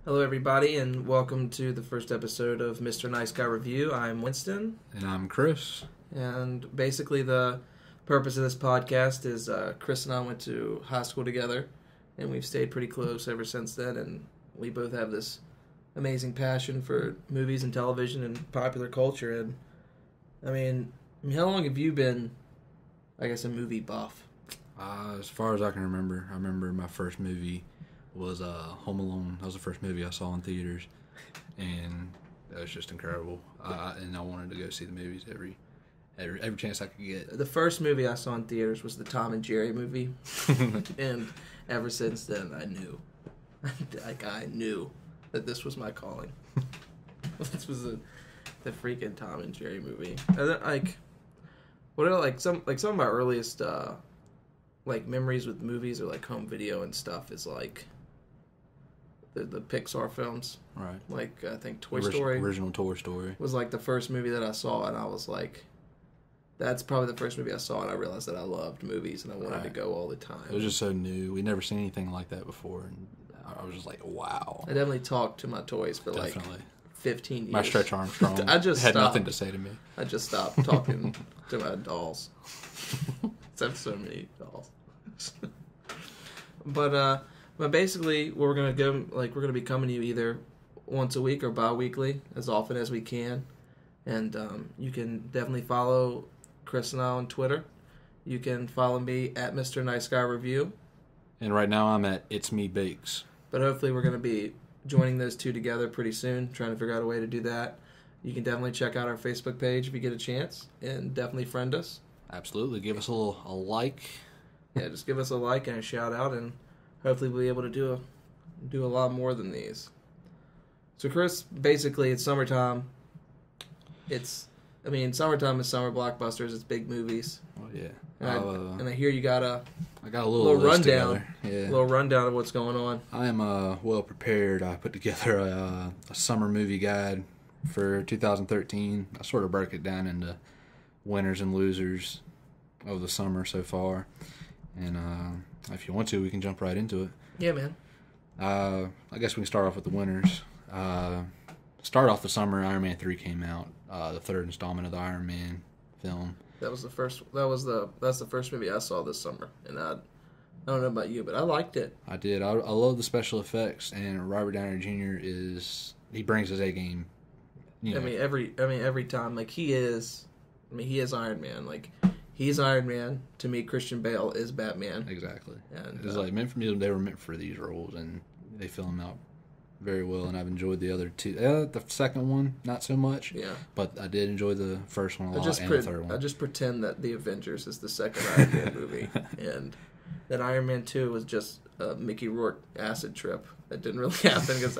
Hello, everybody, and welcome to the first episode of Mr. Nice Guy Review. I'm Winston. And I'm Chris. And basically the purpose of this podcast is Chris and I went to high school together, and we've stayed pretty close ever since then, and we both have this amazing passion for movies and television and popular culture. And, I mean, how long have you been, I guess, a movie buff? As far as I remember my first movie was Home Alone. That was the first movie I saw in theaters, and that was just incredible. And I wanted to go see the movies every chance I could get. The first movie I saw in theaters was the Tom and Jerry movie, and ever since then I knew, I knew that this was my calling. This was the freaking Tom and Jerry movie. And then, some of my earliest memories with movies or like home video and stuff is like the Pixar films. Right. Like, I think Toy Story. Original Toy Story. Was like the first movie that I saw, and I was like, that's probably the first movie I saw, and I realized that I loved movies, and I wanted to go all the time. It was just so new. We'd never seen anything like that before, and I was just like, wow. I definitely talked to my toys for like 15 years. My Stretch Armstrong I just had stopped. nothing to say to me. I just stopped talking to my dolls. I have so many dolls. But basically, we're gonna be coming to you either once a week or bi-weekly, as often as we can. And you can definitely follow Chris and I on Twitter. You can follow me at Mr. Nice Guy Review. And right now I'm at It's Me Bakes. But hopefully we're gonna be joining those two together pretty soon. Trying to figure out a way to do that. You can definitely check out our Facebook page if you get a chance, and definitely friend us. Absolutely, give us a like. Yeah, just give us a like and a shout out, and hopefully we'll be able to do a lot more than these. So, Chris, basically, it's summertime. Summertime is summer blockbusters. It's big movies. Oh yeah. And I hear you got a little rundown. Yeah. A little rundown of what's going on. I am well prepared. I put together a summer movie guide for 2013. I sort of broke it down into winners and losers of the summer so far. And if you want to, we can jump right into it. Yeah, man. I guess we can start off with the winners. Start off the summer, Iron Man 3 came out, the third installment of the Iron Man film. That's the first movie I saw this summer, and I don't know about you, but I liked it. I did. I love the special effects, and Robert Downey Jr. he brings his A game. Every time, like he is Iron Man. Like, he's Iron Man. To me, Christian Bale is Batman. Exactly. And it was they were meant for these roles, and they fill them out very well. And I've enjoyed the other two. The second one, not so much. Yeah. But I did enjoy the first one a lot, and the third one. I just pretend that The Avengers is the second Iron Man movie, and that Iron Man 2 was just a Mickey Rourke acid trip. That didn't really happen because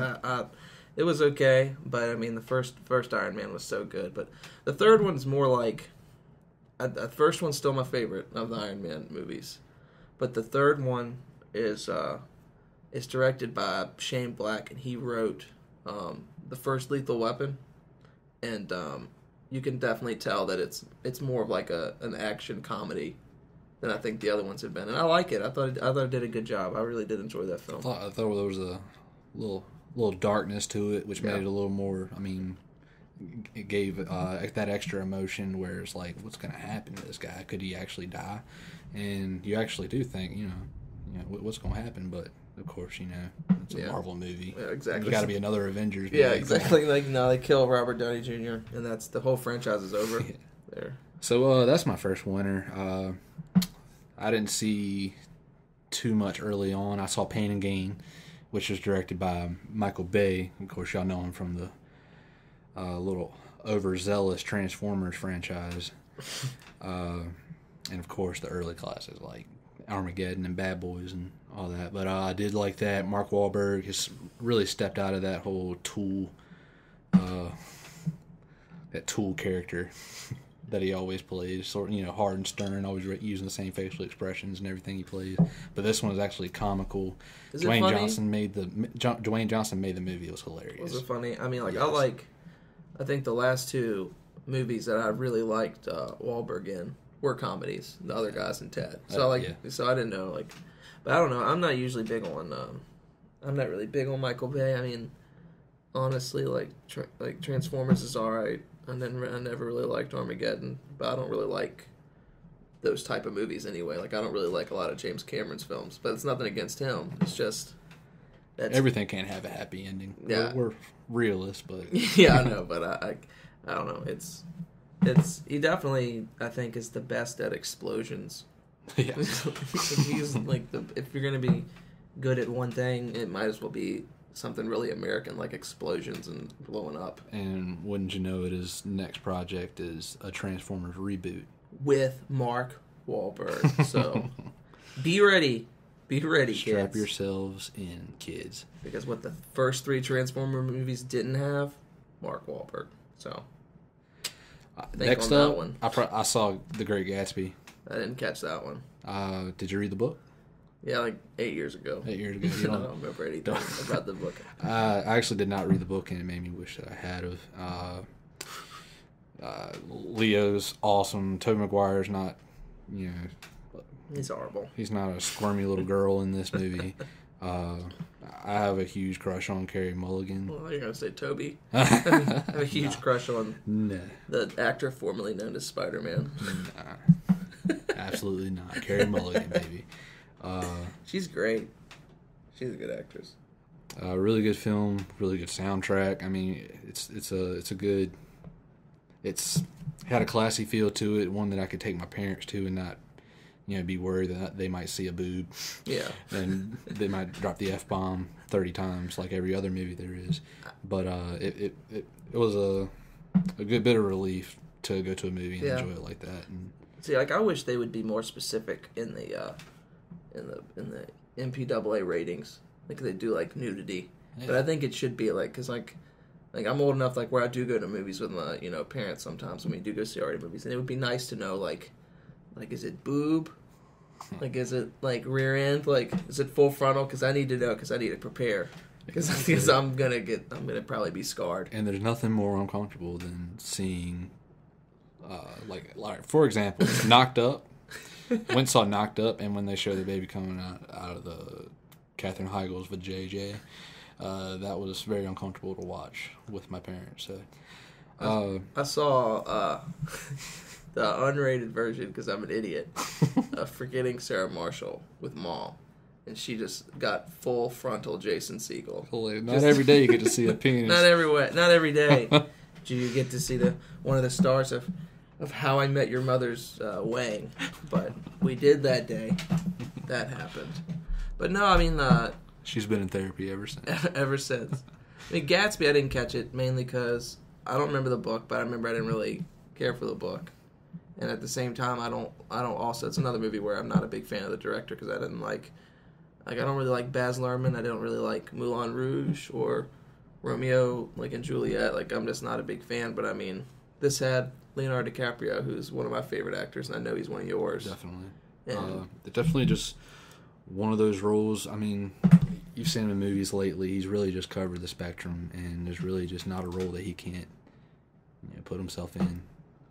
it was okay, but I mean the first Iron Man was so good. But the third one's more like. The first one's still my favorite of the Iron Man movies, but the third one is directed by Shane Black, and he wrote the first Lethal Weapon, and you can definitely tell that it's more of like an action comedy than I think the other ones have been, and I like it. I thought it did a good job. I really did enjoy that film. I thought there was a little darkness to it, which made it a little more. I mean, it gave that extra emotion where it's like, what's going to happen to this guy? Could he actually die? And you actually do think, what's going to happen? But of course, it's a Marvel movie. Yeah, exactly. There's got to be another Avengers movie. Yeah, exactly. Like, no, they kill Robert Downey Jr. and that's the whole franchise is over. Yeah. There. So that's my first winner. I didn't see too much early on. I saw Pain and Gain, which was directed by Michael Bay. Of course, y'all know him from the little overzealous Transformers franchise. And of course the early classes like Armageddon and Bad Boys and all that. But I did like that. Mark Wahlberg has really stepped out of that whole Tool character that he always plays. Sort of, hard and stern, always using the same facial expressions and everything he plays. But this one is actually comical. Dwayne Johnson made the movie. It was hilarious. Was it funny? I mean, Yes. I think the last two movies that I really liked Wahlberg in were comedies. The other guys in Ted. So So I didn't know but I don't know. I'm not usually big on I'm not really big on Michael Bay. I mean, honestly, like Transformers is alright. I never really liked Armageddon, but I don't really like those type of movies anyway. Like, I don't really like a lot of James Cameron's films, but it's nothing against him. It's just everything can't have a happy ending. Yeah, we're realists, but yeah, I know, but I don't know. It's he definitely, I think, is the best at explosions. Yeah. He's like if you're gonna be good at one thing, it might as well be something really American, like explosions and blowing up. And wouldn't you know it, his next project is a Transformers reboot With Mark Wahlberg. So be ready. Be ready, Strap kids. yourselves in, kids. Because what the first 3 Transformer movies didn't have, Mark Wahlberg. So next up, I saw The Great Gatsby. I didn't catch that one. Did you read the book? Yeah, like 8 years ago. 8 years ago. I don't remember anything about the book. I actually did not read the book, and it made me wish that I had of. Leo's awesome. Tobey Maguire's not, He's horrible. He's not a squirmy little girl in this movie. I have a huge crush on Carey Mulligan. Well, you're going to say Toby. I have a huge crush on Nah. the actor formerly known as Spider-Man. Nah. Absolutely not. Carey Mulligan, baby. She's great. She's a good actress. Really good film, really good soundtrack. I mean, it's a good. It's had a classy feel to it, one that I could take my parents to and not, be worried that they might see a boob. Yeah. And they might drop the F-bomb 30 times like every other movie there is. But it was a good bit of relief to go to a movie and enjoy it like that. And see, like, I wish they would be more specific in the MPAA ratings. Like, they do, like, nudity. Yeah. But I think it should be, like, because, like I'm old enough, like, where I do go to movies with my, parents sometimes when we do go see R-rated movies. And it would be nice to know, like, is it boob? Like, is it, like, rear end? Like, is it full frontal? Because I need to know, because I need to prepare. Because I'm gonna probably be scarred. And there's nothing more uncomfortable than seeing, like for example, Knocked Up. Went saw Knocked Up, and when they show the baby coming out of the Katherine Heigl's vajayjay, that was very uncomfortable to watch with my parents. So, I saw the unrated version because I'm an idiot of Forgetting Sarah Marshall with Mom, and she just got full frontal Jason Segel. Not every day you get to see a penis. Not every day do you get to see one of the stars of How I Met Your Mother's Wang, but we did that day. That happened. But no, I mean, she's been in therapy ever since. Ever since. I mean, Gatsby, I didn't catch it mainly because I don't remember the book, but I remember I didn't really care for the book. And at the same time, I don't also, it's another movie where I'm not a big fan of the director because I didn't like I don't really like Baz Luhrmann. I don't really like Moulin Rouge or Romeo, like, and Juliet. Like, I'm just not a big fan. But I mean, this had Leonardo DiCaprio, who's one of my favorite actors, and I know he's one of yours. Definitely. Definitely just one of those roles. I mean, you've seen him in movies lately. He's really just covered the spectrum, and there's really just not a role that he can't put himself in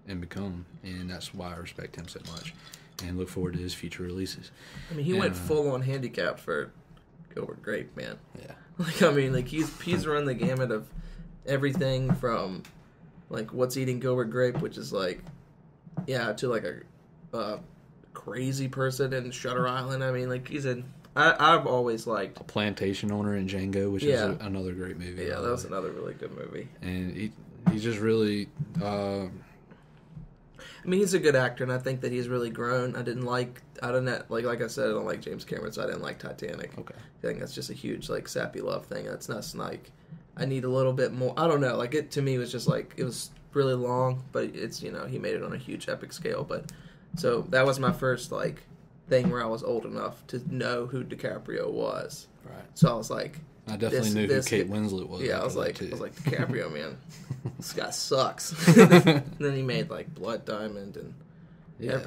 and become. And that's why I respect him so much and look forward to his future releases. I mean, he went full on handicapped for Gilbert Grape, man. Yeah. Like, I mean, like, he's run the gamut of everything from, like, What's Eating Gilbert Grape, which is, like, to, like, a crazy person in Shutter Island. I mean, like, I've always liked A Plantation Owner in Django, which is another great movie. Yeah, that was another really good movie. And he's just really... I mean, he's a good actor, and I think that he's really grown. Like I said, I don't like James Cameron, so I didn't like Titanic. Okay. I think that's just a huge, like, sappy love thing. That's not, like, I need a little bit more. I don't know. Like, it, to me, was just, like, it was really long, but it's, he made it on a huge epic scale. But, so that was my first, like, thing where I was old enough to know who DiCaprio was. Right. So I was like... I definitely knew who Kate Winslet was. Yeah, I was like, DiCaprio, man, this guy sucks. And then he made, like, Blood Diamond and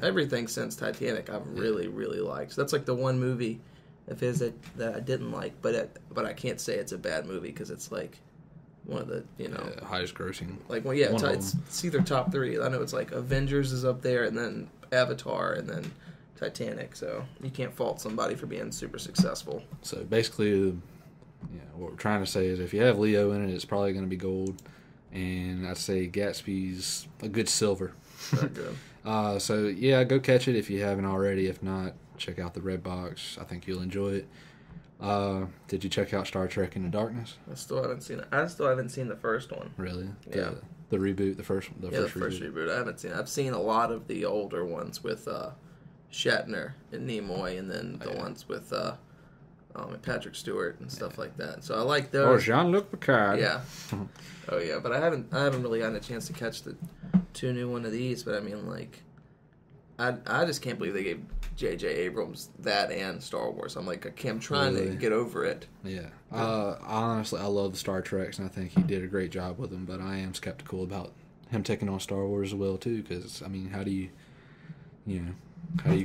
everything since Titanic I've really, really liked. So that's, like, the one movie of his that I didn't like, but I can't say it's a bad movie because it's, like, one of the, highest grossing. Like, well, yeah, it's either top 3. I know it's, like, Avengers is up there, and then Avatar, and then Titanic. So you can't fault somebody for being super successful. So basically... what we're trying to say is if you have Leo in it, it's probably going to be gold. And I'd say Gatsby's a good silver. Very good. So, yeah, go catch it if you haven't already. If not, check out the Red Box. I think you'll enjoy it. Did you check out Star Trek Into Darkness? I still haven't seen it. I still haven't seen the first one. Really? Yeah. The reboot, the first reboot. I haven't seen it. I've seen a lot of the older ones with Shatner and Nimoy, and then the ones with Patrick Stewart and stuff like that. So I like those. Or Jean-Luc Picard. Yeah. Oh yeah, but I haven't really gotten a chance to catch the two new one of these. But I mean, like, I just can't believe they gave J.J. Abrams that and Star Wars. I'm trying to get over it. Yeah. Honestly, I love the Star Treks, and I think he did a great job with them. But I am skeptical about him taking on Star Wars as well too. Because I mean, how do you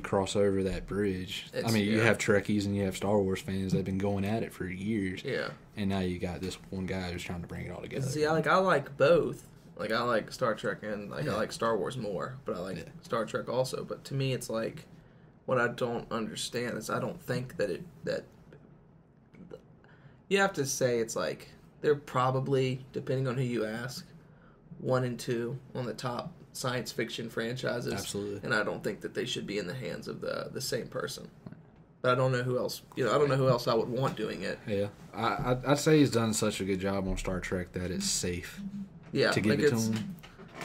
cross over that bridge? You have Trekkies and you have Star Wars fans that have been going at it for years. Yeah. And now you got this one guy who's trying to bring it all together. See, I like both. Like, I like Star Trek and I like Star Wars more, but I like Star Trek also. But to me, it's like, what I don't understand is I don't think that you have to say it's like they're probably, depending on who you ask, 1 and 2 on the top science fiction franchises. Absolutely. And I don't think that they should be in the hands of the same person. But I don't know who else. I don't know who else I would want doing it. Yeah, I'd say he's done such a good job on Star Trek that it's safe. Yeah, to give it to him.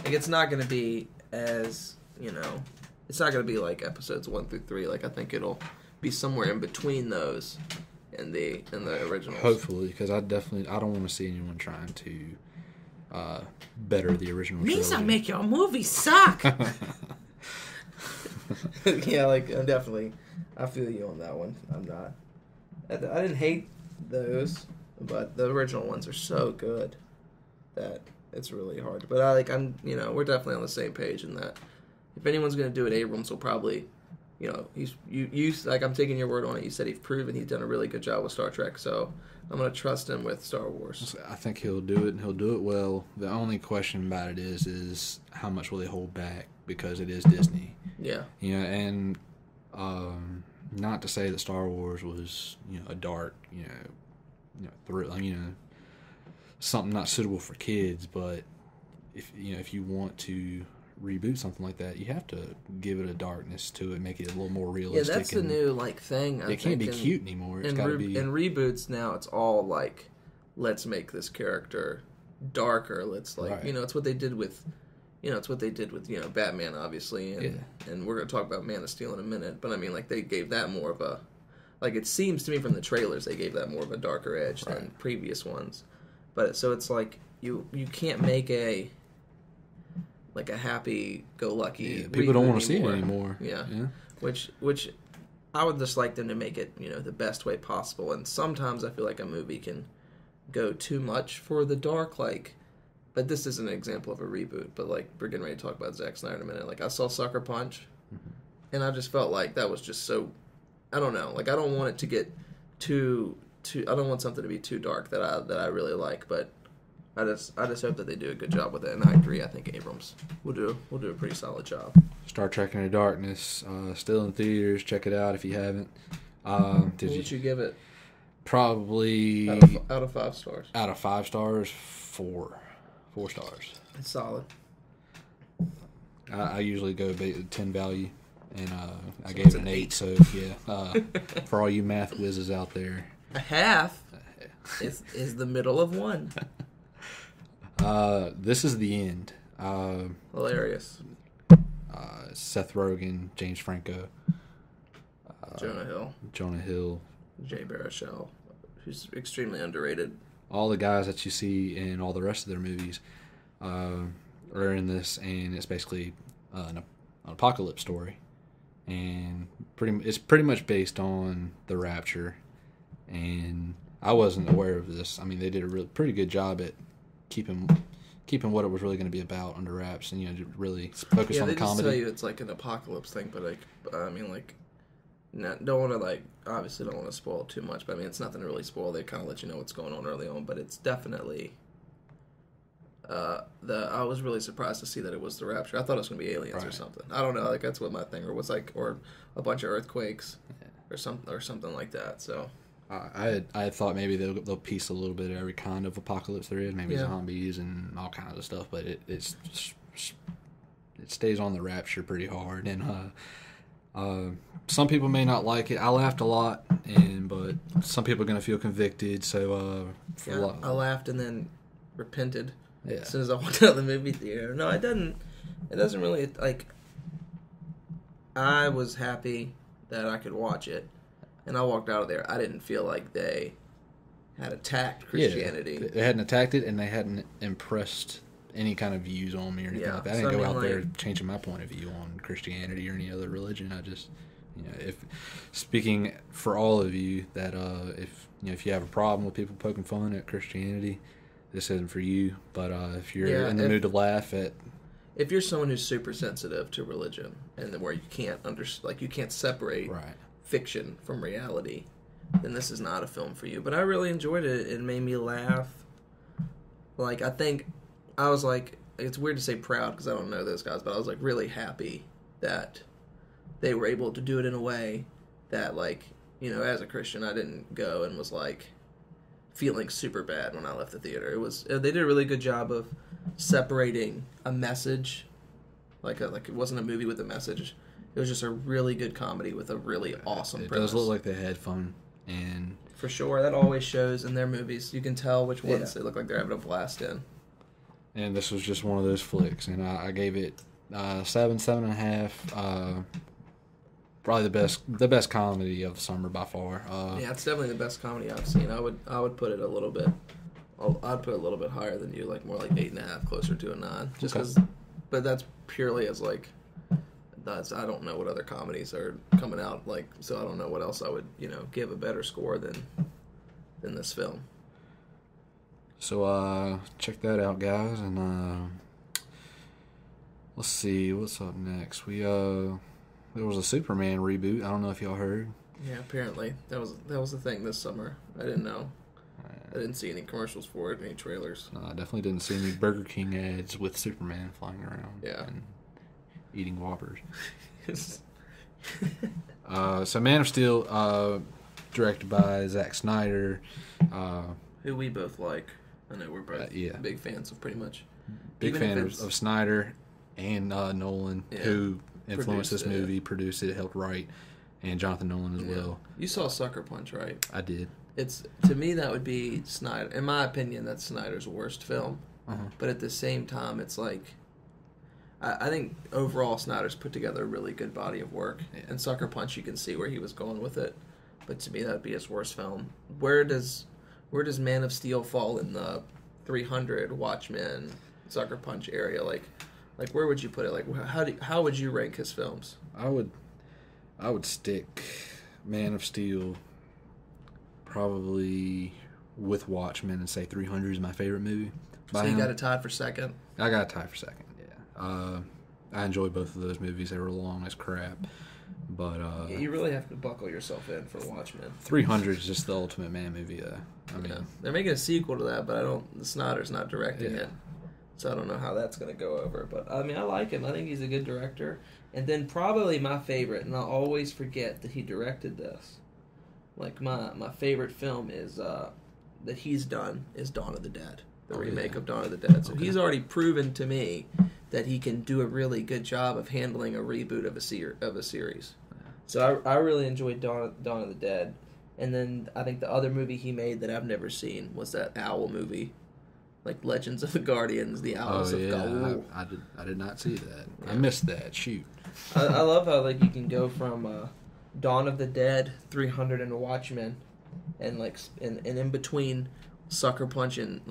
Like, it's not going to be as it's not going to be like episodes 1 through 3. Like, I think it'll be somewhere in between those and the originals. Hopefully, because I don't want to see anyone trying to better the original. Means I make your movie suck. Yeah, like, I feel you on that one. I'm not. I didn't hate those, but the original ones are so good that it's really hard. But we're definitely on the same page in that. If anyone's going to do it, Abrams will probably, I'm taking your word on it. You said he's proven he's done a really good job with Star Trek, so I'm going to trust him with Star Wars. I think he'll do it, and he'll do it well. The only question about it is how much will they hold back, because it is Disney. Yeah. And not to say that Star Wars was, a dark, thrill, something not suitable for kids, but if you want to reboot something like that, you have to give it a darkness to it, make it a little more realistic. Yeah, that's the new thing. It can't be cute anymore. It's got to be. In reboots now, it's all like, let's make this character darker. Let's it's what they did with, Batman, obviously, and we're gonna talk about Man of Steel in a minute. But I mean, like, they gave that more of a, like, it seems to me from the trailers they gave that more of a darker edge than previous ones. But so it's like you can't make a happy-go-lucky. Yeah, people don't want to see it anymore. Yeah. Which I would just like them to make it the best way possible. And sometimes I feel like a movie can go too much for the dark. But this isn't an example of a reboot. But like, we're getting ready to talk about Zack Snyder in a minute. Like, I saw Sucker Punch, and I just felt like that was just so. I don't know. Like, I don't want it to get too. I don't want something to be too dark that I really like, but I just hope that they do a good job with it, and I agree. I think Abrams will do a pretty solid job. Star Trek Into Darkness, still in theaters. Check it out if you haven't. What would you give it? Probably out of 5 stars. Out of 5 stars, 4 stars. It's solid. I usually go 10 value, and I gave it an 8. So yeah, for all you math whizzes out there. A half is the middle of 1. This is the end. Hilarious. Seth Rogen, James Franco, Jonah Hill, Jay Baruchel, who's extremely underrated. All the guys that you see in all the rest of their movies are in this, and it's basically an apocalypse story, and it's pretty much based on the Rapture. And I wasn't aware of this. I mean, they did a pretty good job at keeping what it was really going to be about under wraps, and really focus on the comedy. Yeah, they just tell you it's like an apocalypse thing, but don't want to spoil too much. But I mean, it's nothing to really spoil. They kind of let you know what's going on early on, but it's definitely. I was really surprised to see that it was the Rapture. I thought it was going to be aliens or something. I don't know. Like, that's what my thing or a bunch of earthquakes or something like that. So. I had thought maybe they'll piece a little bit of every kind of apocalypse there is, maybe zombies and all kinds of stuff, but it stays on the Rapture pretty hard, and some people may not like it. I laughed a lot, but some people are gonna feel convicted. So I laughed and then repented Yeah. as soon as I walked out of the movie theater. No, it doesn't. It doesn't really like. I was happy that I could watch it, and I walked out of there. I didn't feel like they had attacked Christianity. Yeah, they hadn't attacked it, and they hadn't impressed any kind of views on me or anything like that. I didn't go out there changing my point of view on Christianity or any other religion. I just, if speaking for all of you, that if you have a problem with people poking fun at Christianity, this isn't for you. But if you're in the mood to laugh at, if you're someone who's super sensitive to religion and where you can't you can't separate fiction from reality, then this is not a film for you. But I really enjoyed it. It made me laugh. Like, I think I was like, it's weird to say proud because I don't know those guys, but I was like really happy that they were able to do it in a way that, like, as a Christian, I didn't go and was like feeling super bad when I left the theater. They did a really good job of separating a message, like it wasn't a movie with a message. It was just a really good comedy with a really awesome premise. It does look like they had fun, and for sure, that always shows in their movies. You can tell which ones they look like they're having a blast in. And this was just one of those flicks, and I gave it 7.5. Probably the best comedy of the summer by far. Yeah, it's definitely the best comedy I've seen. I would put it a little bit. I'd put it a little bit higher than you, like more like 8.5, closer to a 9. Just because, but that's purely as like. I don't know what other comedies are coming out like, so I don't know what else I would give a better score than this film. So check that out, guys, and let's see what's up next. There was a Superman reboot. I don't know if y'all heard. Yeah, apparently that was the thing this summer. I didn't know. I didn't see any commercials for it, any trailers. No, I definitely didn't see any Burger King ads with Superman flying around. Yeah. And eating Whoppers. So Man of Steel, directed by Zack Snyder. Who we both like. I know we're both big fans of pretty much. Big fan of Snyder and Nolan, who influenced this movie, produced it, helped write, and Jonathan Nolan as well. You saw Sucker Punch, right? I did. To me, that would be Snyder. In my opinion, that's Snyder's worst film. But at the same time, it's like, I think overall Snyder's put together a really good body of work. Yeah. And Sucker Punch, you can see where he was going with it. But to me, that would be his worst film. Where does Man of Steel fall in the 300, Watchmen, Sucker Punch area? Like where would you put it? Like how would you rank his films? I would stick Man of Steel probably with Watchmen and say 300 is my favorite movie. So you got it tied for second? I got it tied for second. I enjoyed both of those movies. They were long as crap, but you really have to buckle yourself in for Watchmen. 300 is just the ultimate man movie. I mean, they're making a sequel to that, but Snyder's not directing it, so I don't know how that's going to go over. But I mean, I like him. I think he's a good director. And then probably my favorite, and I'll always forget that he directed this. Like my favorite film is that he's done is Dawn of the Dead, the remake of Dawn of the Dead. So he's already proven to me that he can do a really good job of handling a reboot of a series. So I really enjoyed Dawn of the Dead. And then I think the other movie he made that I've never seen was that owl movie, like Legends of the Guardians, the Owls of Gaul. I did not see that. Yeah. I missed that. Shoot. I love how like you can go from Dawn of the Dead, 300, and Watchmen, and like and in between Sucker Punch and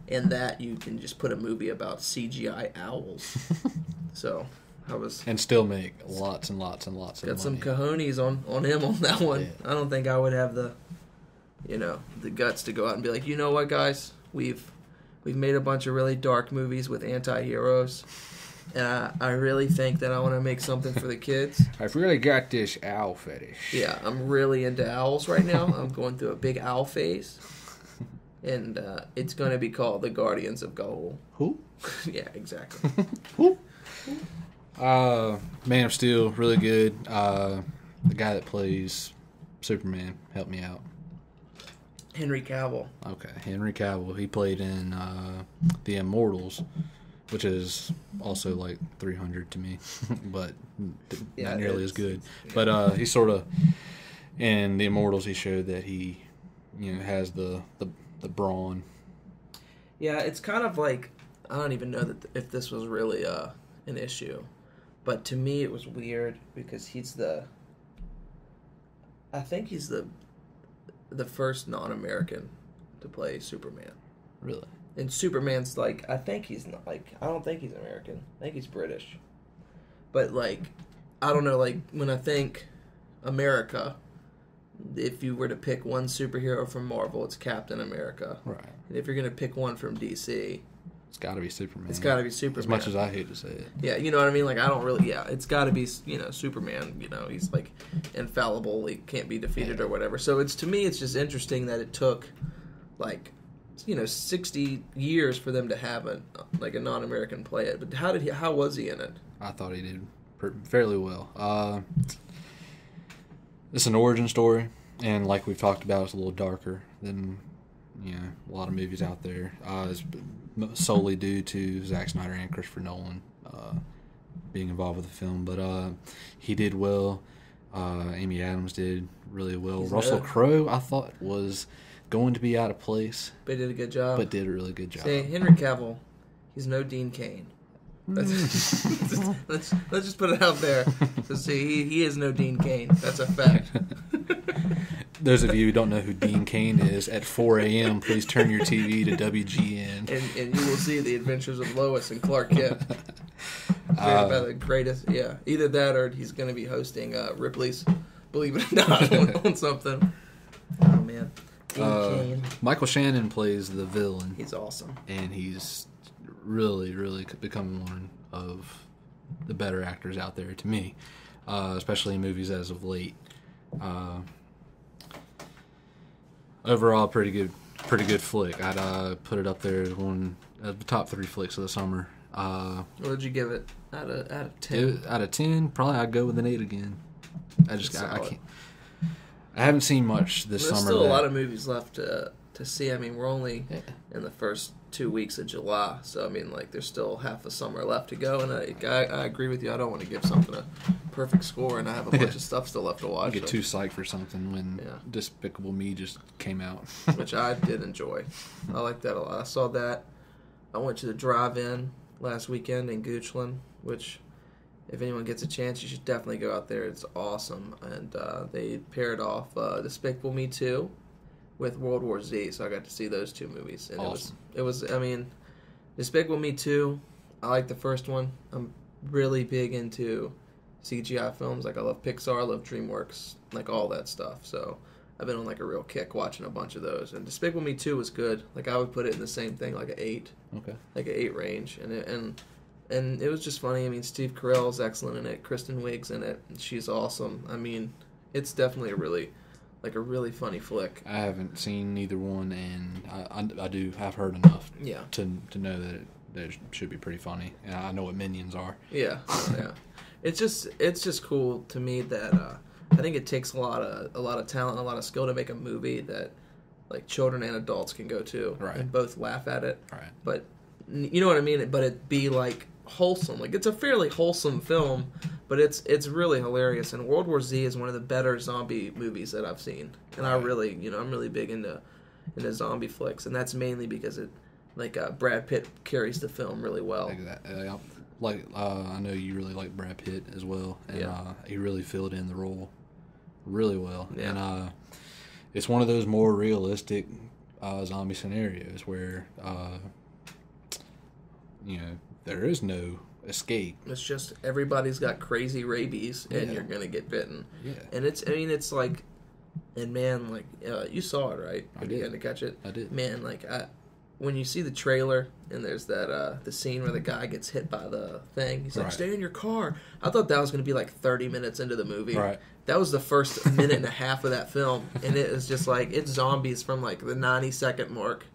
and that you can just put a movie about CGI owls. So and still make lots and lots and lots of money. Got some cojones on him on that one. Yeah. I don't think I would have the guts to go out and be like, you know what, guys, we've made a bunch of really dark movies with anti-heroes, and I really think that I want to make something for the kids. I've really got this owl fetish. Yeah, I'm really into owls right now. I'm going through a big owl phase. And it's going to be called The Guardians of Gaul. Who? Yeah, exactly. Who? Man of Steel, really good. The guy that plays Superman helped me out. Henry Cavill. Okay, Henry Cavill. He played in The Immortals, which is also like 300 to me, but not nearly as good. But he sort of, in The Immortals, he showed that he, has the brawn. Yeah, it's kind of like, I don't even know that if this was really an issue, but to me it was weird because I think he's the first non-American to play Superman. Really? And Superman's like, I think he's not, like, I don't think he's American. I think he's British. But, like, I don't know, like, when I think America, if you were to pick one superhero from Marvel, it's Captain America. Right. And if you're going to pick one from DC, it's got to be Superman. It's got to be Superman. As much as I hate to say it. Yeah, you know what I mean? Like, I don't really, it's got to be, Superman. He's, like, infallible. He can't be defeated or whatever. So, to me, it's just interesting that it took, like, 60 years for them to have a non-American play it. But how was he in it? I thought he did fairly well. It's an origin story, and like we've talked about, it's a little darker than a lot of movies out there. It's solely due to Zack Snyder and Christopher Nolan being involved with the film, but he did well. Amy Adams did really well. Russell Crowe, I thought, was going to be out of place, but did a good job. But did a really good job. See, Henry Cavill, he's no Dean Cain. Let's just put it out there. So see, he is no Dean Cain. That's a fact. Those of you who don't know who Dean Cain is, at 4 a.m., please turn your TV to WGN. And you will see the adventures of Lois and Clark Kent. By the greatest, either that or he's going to be hosting Ripley's Believe It or Not on something. Oh, man. Michael Shannon plays the villain. He's awesome. And he's really, really become one of the better actors out there to me, especially in movies as of late. Overall, pretty good flick. I'd put it up there as one of the top 3 flicks of the summer. What did you give it out of 10? Out of 10, probably I'd go with an 8 again. I can't. I haven't seen much this summer. There's still a lot of movies left to see. I mean, we're only in the first 2 weeks of July, so I mean, like, there's still half the summer left to go. And I agree with you. I don't want to give something a perfect score, and I have a bunch of stuff still left to watch. I get too psyched for something when Despicable Me just came out, which I did enjoy. I like that a lot. I saw that. I went to the drive-in last weekend in Goochland, which, if anyone gets a chance, you should definitely go out there. It's awesome. And they paired off Despicable Me 2 with World War Z, so I got to see those 2 movies. And awesome. it was, I mean, Despicable Me 2, I like the first one. I'm really big into CGI films. Like, I love Pixar, I love DreamWorks, like all that stuff. So I've been on like a real kick watching a bunch of those. And Despicable Me 2 was good. Like, I would put it in the same thing, like an 8. Okay. Like an 8 range. And it was just funny. I mean, Steve Carell's excellent in it. Kristen Wiig's in it. She's awesome. I mean, it's definitely a really funny flick. I haven't seen neither one, and I've heard enough to know that it should be pretty funny. And I know what Minions are. Yeah. It's just cool to me that I think it takes a lot of talent and a lot of skill to make a movie that, like, children and adults can go to and both laugh at it. Right. But you know what I mean? But it be like wholesome. Like, it's a fairly wholesome film, but it's really hilarious. And World War Z is one of the better zombie movies that I've seen. And I really, I'm really big into zombie flicks, and that's mainly because Brad Pitt carries the film really well. I know you really like Brad Pitt as well, and he really filled in the role really well. Yeah. And it's one of those more realistic zombie scenarios where there is no escape. It's just everybody's got crazy rabies, and you're gonna get bitten. Yeah. And it's like, and man, like, you saw it, right? I did. You got to catch it. I did. Man, like, when you see the trailer and there's that the scene where the guy gets hit by the thing, he's like, "Stay in your car." I thought that was going to be like 30 minutes into the movie. Right. That was the first minute and a half of that film, and it was just like, it's zombies from like the 90-second mark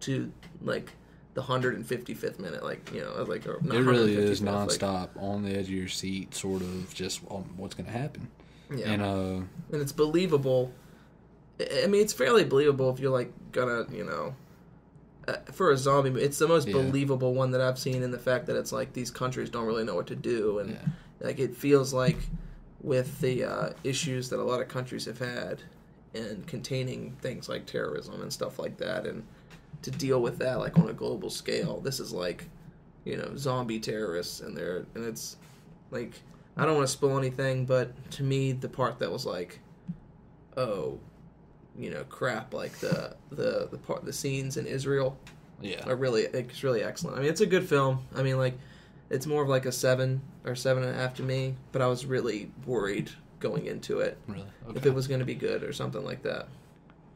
to like the 155th minute. Like, I was like, it really is nonstop, on the edge of your seat, sort of just on what's going to happen. Yeah. And it's believable I mean, it's fairly believable if you're like gonna, for a zombie movie. It's the most believable one that I've seen in the fact that it's like these countries don't really know what to do, and like it feels like with the issues that a lot of countries have had and containing things like terrorism and stuff like that, and to deal with that like on a global scale, this is like, zombie terrorists, and it's like, I don't want to spoil anything, but to me the part that was like, oh, crap, like the scenes in Israel are really excellent. I mean, it's a good film. I mean, like, it's more of like a 7 or 7.5 to me, but I was really worried going into it. Really? Okay. If it was going to be good or something like that.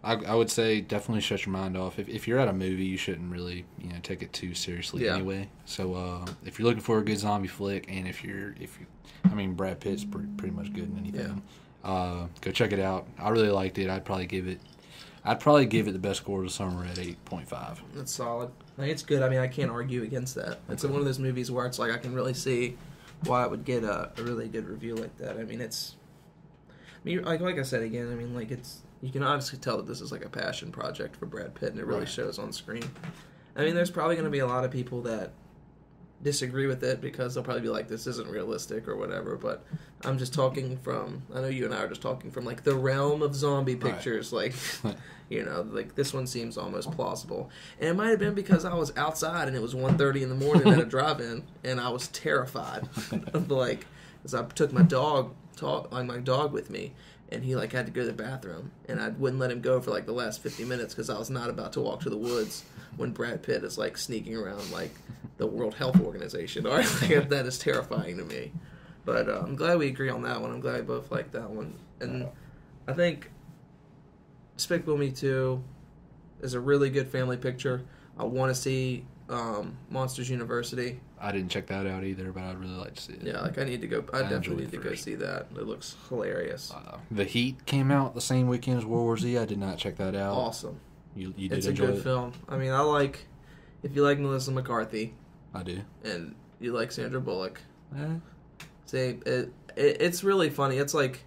I would say definitely shut your mind off. If you're at a movie, you shouldn't really take it too seriously anyway. So if you're looking for a good zombie flick, and I mean, Brad Pitt's pretty much good in anything. Go check it out. I really liked it. I'd probably give it the best score of the summer at 8.5. That's solid. I think it's good. I mean, I can't argue against that. It's one of those movies where it's like I can really see why it would get a really good review like that. I mean, like I said again, I mean, like, you can honestly tell that this is like a passion project for Brad Pitt, and it really shows on screen. I mean, there's probably going to be a lot of people that disagree with it because they'll probably be like, this isn't realistic or whatever, but I'm just talking from, I know you and I are just talking from like the realm of zombie pictures, like, like this one seems almost plausible. And it might have been because I was outside and it was 1:30 in the morning at a drive-in, and I was terrified of like, because I took my dog with me, and he like had to go to the bathroom, and I wouldn't let him go for like the last 50 minutes because I was not about to walk to the woods when Brad Pitt is like sneaking around like the World Health Organization. All right, like, that is terrifying to me. But I'm glad we agree on that one. I'm glad we both like that one. And I think Despicable Me 2 is a really good family picture. I want to see Monsters University. I didn't check that out either, but I'd really like to see it. Yeah, like I definitely need to go see that. It looks hilarious. The Heat came out the same weekend as World War Z. I did not check that out. Awesome. You did it's enjoy it? It's a good film. I mean, if you like Melissa McCarthy. I do. And you like Sandra Bullock. See, it's really funny. It's like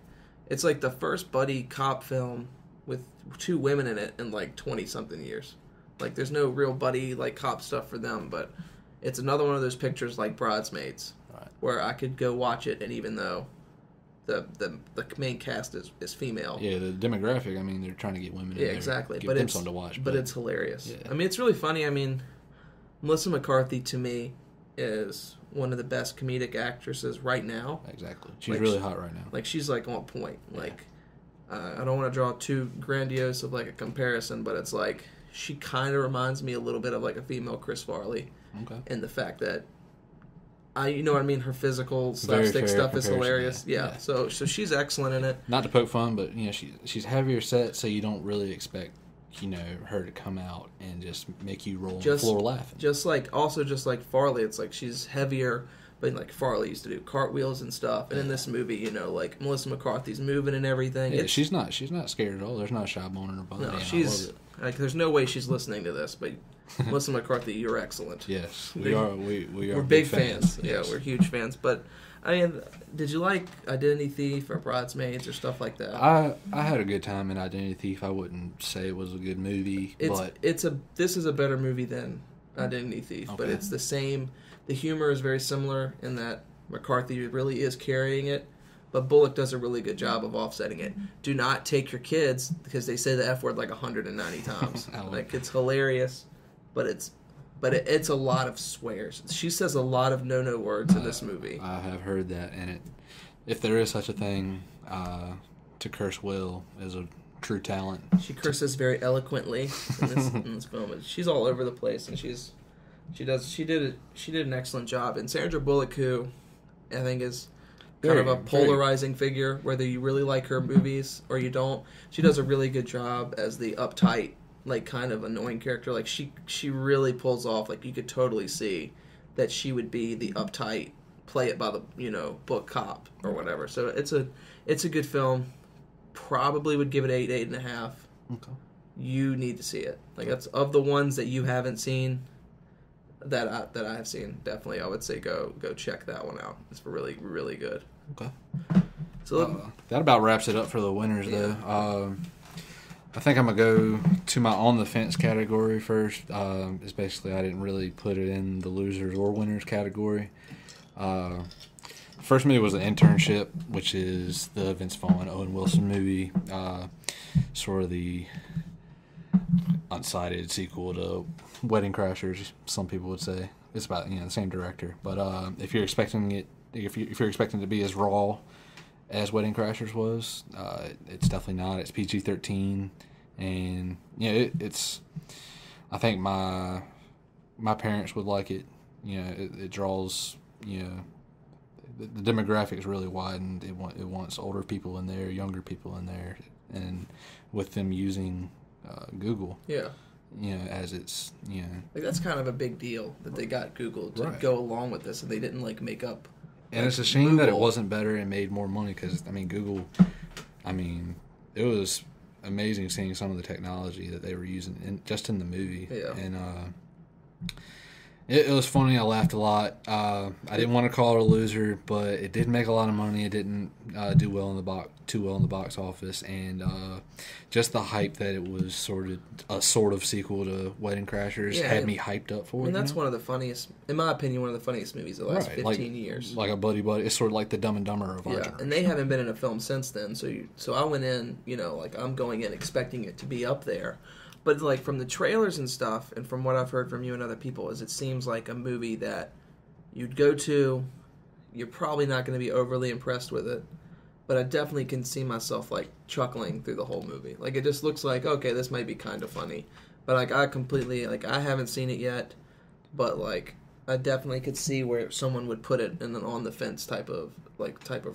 the first buddy cop film with 2 women in it in like 20-something years. Like, there's no real buddy like cop stuff for them, but it's another one of those pictures like Bridesmaids, where I could go watch it, and even though the main cast is female. Yeah, the demographic, I mean, they're trying to get women in there. Exactly. Give them something to watch. But it's hilarious. Yeah. I mean, it's really funny. I mean, Melissa McCarthy, to me, is one of the best comedic actresses right now. Exactly. She's really hot right now. Like, she's like on point. Like, I don't want to draw too grandiose of like a comparison, but it's like she kind of reminds me a little bit of like a female Chris Farley. Okay. In the fact that you know what I mean, her physical slapstick stuff is hilarious. Yeah. So she's excellent in it. Not to poke fun, but she's heavier set, so you don't really expect her to come out and just make you roll on the floor laughing. Just like Farley, it's like she's heavier, but like Farley used to do cartwheels and stuff. And in this movie, like Melissa McCarthy's moving and everything. Yeah, she's not scared at all. There's not a shy bone in her body. No, she's like, there's no way she's listening to this, but Melissa McCarthy, you're excellent. Yes, we are. We're big fans. Yes. Yeah, we're huge fans. But I mean, did you like Identity Thief or Bridesmaids or stuff like that? I had a good time in Identity Thief. I wouldn't say it was a good movie, but this is a better movie than Identity Thief. Okay. But it's the same. The humor is very similar in that McCarthy really is carrying it, but Bullock does a really good job of offsetting it. Do not take your kids, because they say the F word like 190 times. Like, it's hilarious, but it's a lot of swears. She says a lot of no words in this movie. I have heard that, and if there is such a thing, to curse well is a true talent. She curses very eloquently in this film. She's all over the place, and she did an excellent job. And Sandra Bullock, who I think is kind of a polarizing figure, whether you really like her movies or you don't, she does a really good job as the uptight, like, kind of annoying character. Like, she really pulls off, like, you could totally see that she would be the uptight, play it by the book cop or whatever. So it's a good film. Probably would give it 8.5. Okay. You need to see it. Like, that's of the ones that you haven't seen that I have seen. Definitely, I would say go check that one out. It's really, really good. Okay. So that about wraps it up for the winners, though. I think I'm going to go to my on the fence category first. It's basically I didn't really put it in the losers or winners category. First movie was The Internship, which is the Vince Vaughn, Owen Wilson movie. Sort of the unsighted sequel to Wedding Crashers, some people would say. It's about the same director. But if you're expecting it, if you're expecting it to be as raw as Wedding Crashers was, it's definitely not. It's PG-13, and it's. I think my parents would like it. It draws. The demographic is really widened. It wants older people in there, younger people in there, and with them using Google. Yeah. As it's like that's kind of a big deal that they got Google to go along with this, and they didn't make up. And it's a shame that it wasn't better and made more money because Google, it was amazing seeing some of the technology that they were using just in the movie. Yeah. And it was funny. I laughed a lot. I didn't want to call it a loser, but it did make a lot of money. It didn't do too well in the box office, and just the hype that it was sort of sequel to Wedding Crashers had me hyped up for it. And that's one of the funniest, in my opinion, one of the funniest movies of the last 15 years. Like a buddy. It's sort of like the Dumb and Dumber of our generation. And they haven't been in a film since then. So I went in, I'm going in expecting it to be up there. But from the trailers and stuff, and from what I've heard from you and other people, is it seems like a movie that you'd go to. You're probably not going to be overly impressed with it, but I definitely can see myself chuckling through the whole movie. It just looks like, okay, this might be kind of funny, but I completely I haven't seen it yet, but I definitely could see where someone would put it in an on the fence type of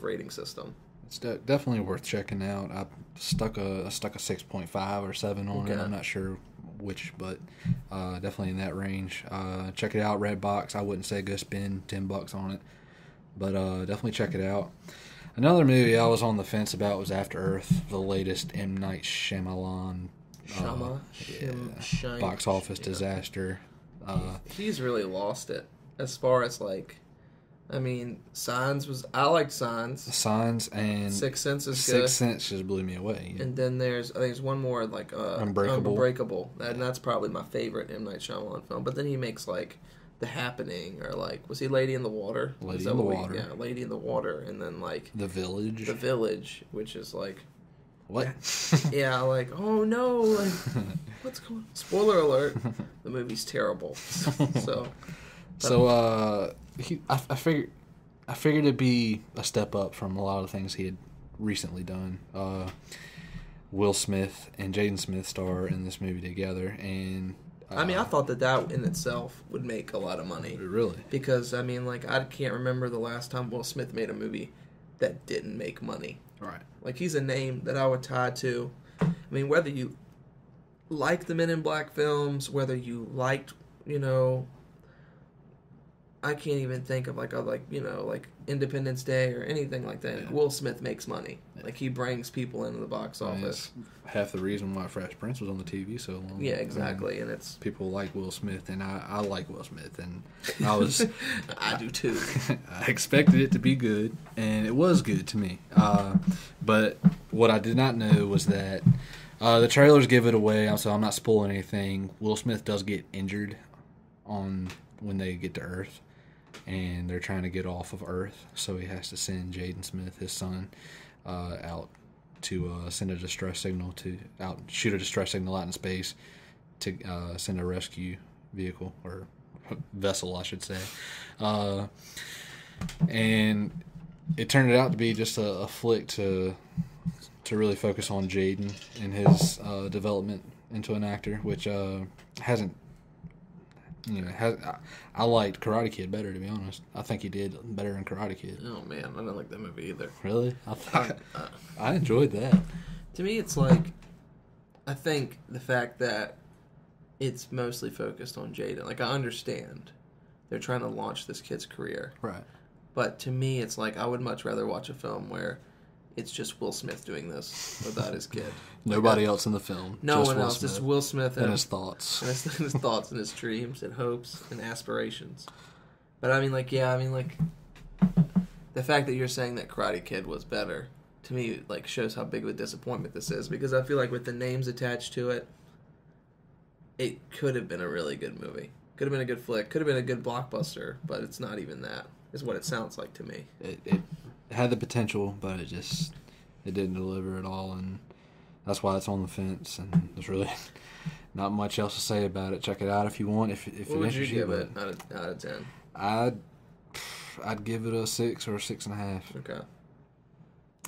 rating system. It's definitely worth checking out. I stuck a 6.5 or 7 on it. I'm not sure which, but definitely in that range. Check it out, Redbox. I wouldn't say go spend $10 on it, but definitely check it out. Another movie I was on the fence about was After Earth, the latest M. Night Shyamalan box office disaster. He's really lost it as far as Signs was... I liked Signs. Signs and... Sixth Sense is good. Sixth Sense just blew me away. And then there's one more, Unbreakable. And that's probably my favorite M. Night Shyamalan film. But then he makes, The Happening, or, was he Lady in the Water? Lady in the Water. Yeah, Lady in the Water. And then, The Village. The Village, which is, What? Yeah, oh, no, what's going on? Spoiler alert, the movie's terrible. I figured it'd be a step up from a lot of things he had recently done. Will Smith and Jaden Smith star in this movie together, and I thought that in itself would make a lot of money. Really? Because I can't remember the last time Will Smith made a movie that didn't make money. Right. He's a name that I would tie to. Whether you like the Men in Black films, whether you liked, I can't even think of Independence Day or anything like that. Yeah. Will Smith makes money. He brings people into the box office. Half the reason why Fresh Prince was on the TV so long. Yeah, exactly. And it's people like Will Smith, and I like Will Smith, and I was I do too. I expected it to be good, and it was good to me. But what I did not know was that the trailers give it away, so I'm not spoiling anything. Will Smith does get injured when they get to Earth. And they're trying to get off of Earth, so he has to send Jaden Smith, his son, out to send a distress signal shoot a distress signal out in space to send a rescue vehicle or vessel, I should say. And it turned out to be just a flick to really focus on Jaden and his development into an actor, which hasn't. I liked Karate Kid better, to be honest. I think he did better in Karate Kid. Oh man, I didn't like that movie either. Really? I enjoyed that. To me, it's I think the fact that it's mostly focused on Jaden. I understand they're trying to launch this kid's career, right? But to me, it's I would much rather watch a film where it's just Will Smith doing this without his kid. Nobody else in the film. No one else. Just Will Smith and his thoughts. And his thoughts and his dreams and hopes and aspirations. But the fact that you're saying that Karate Kid was better to me, like, shows how big of a disappointment this is, because I feel like with the names attached to it, it could have been a really good movie. Could have been a good flick. Could have been a good blockbuster, but it's not even that, is what it sounds like to me. It had the potential, but it didn't deliver at all, and that's why it's on the fence, and there's really not much else to say about it. Check it out if you want. If what would you give it out of 10? I'd give it a 6 or a 6.5. Okay.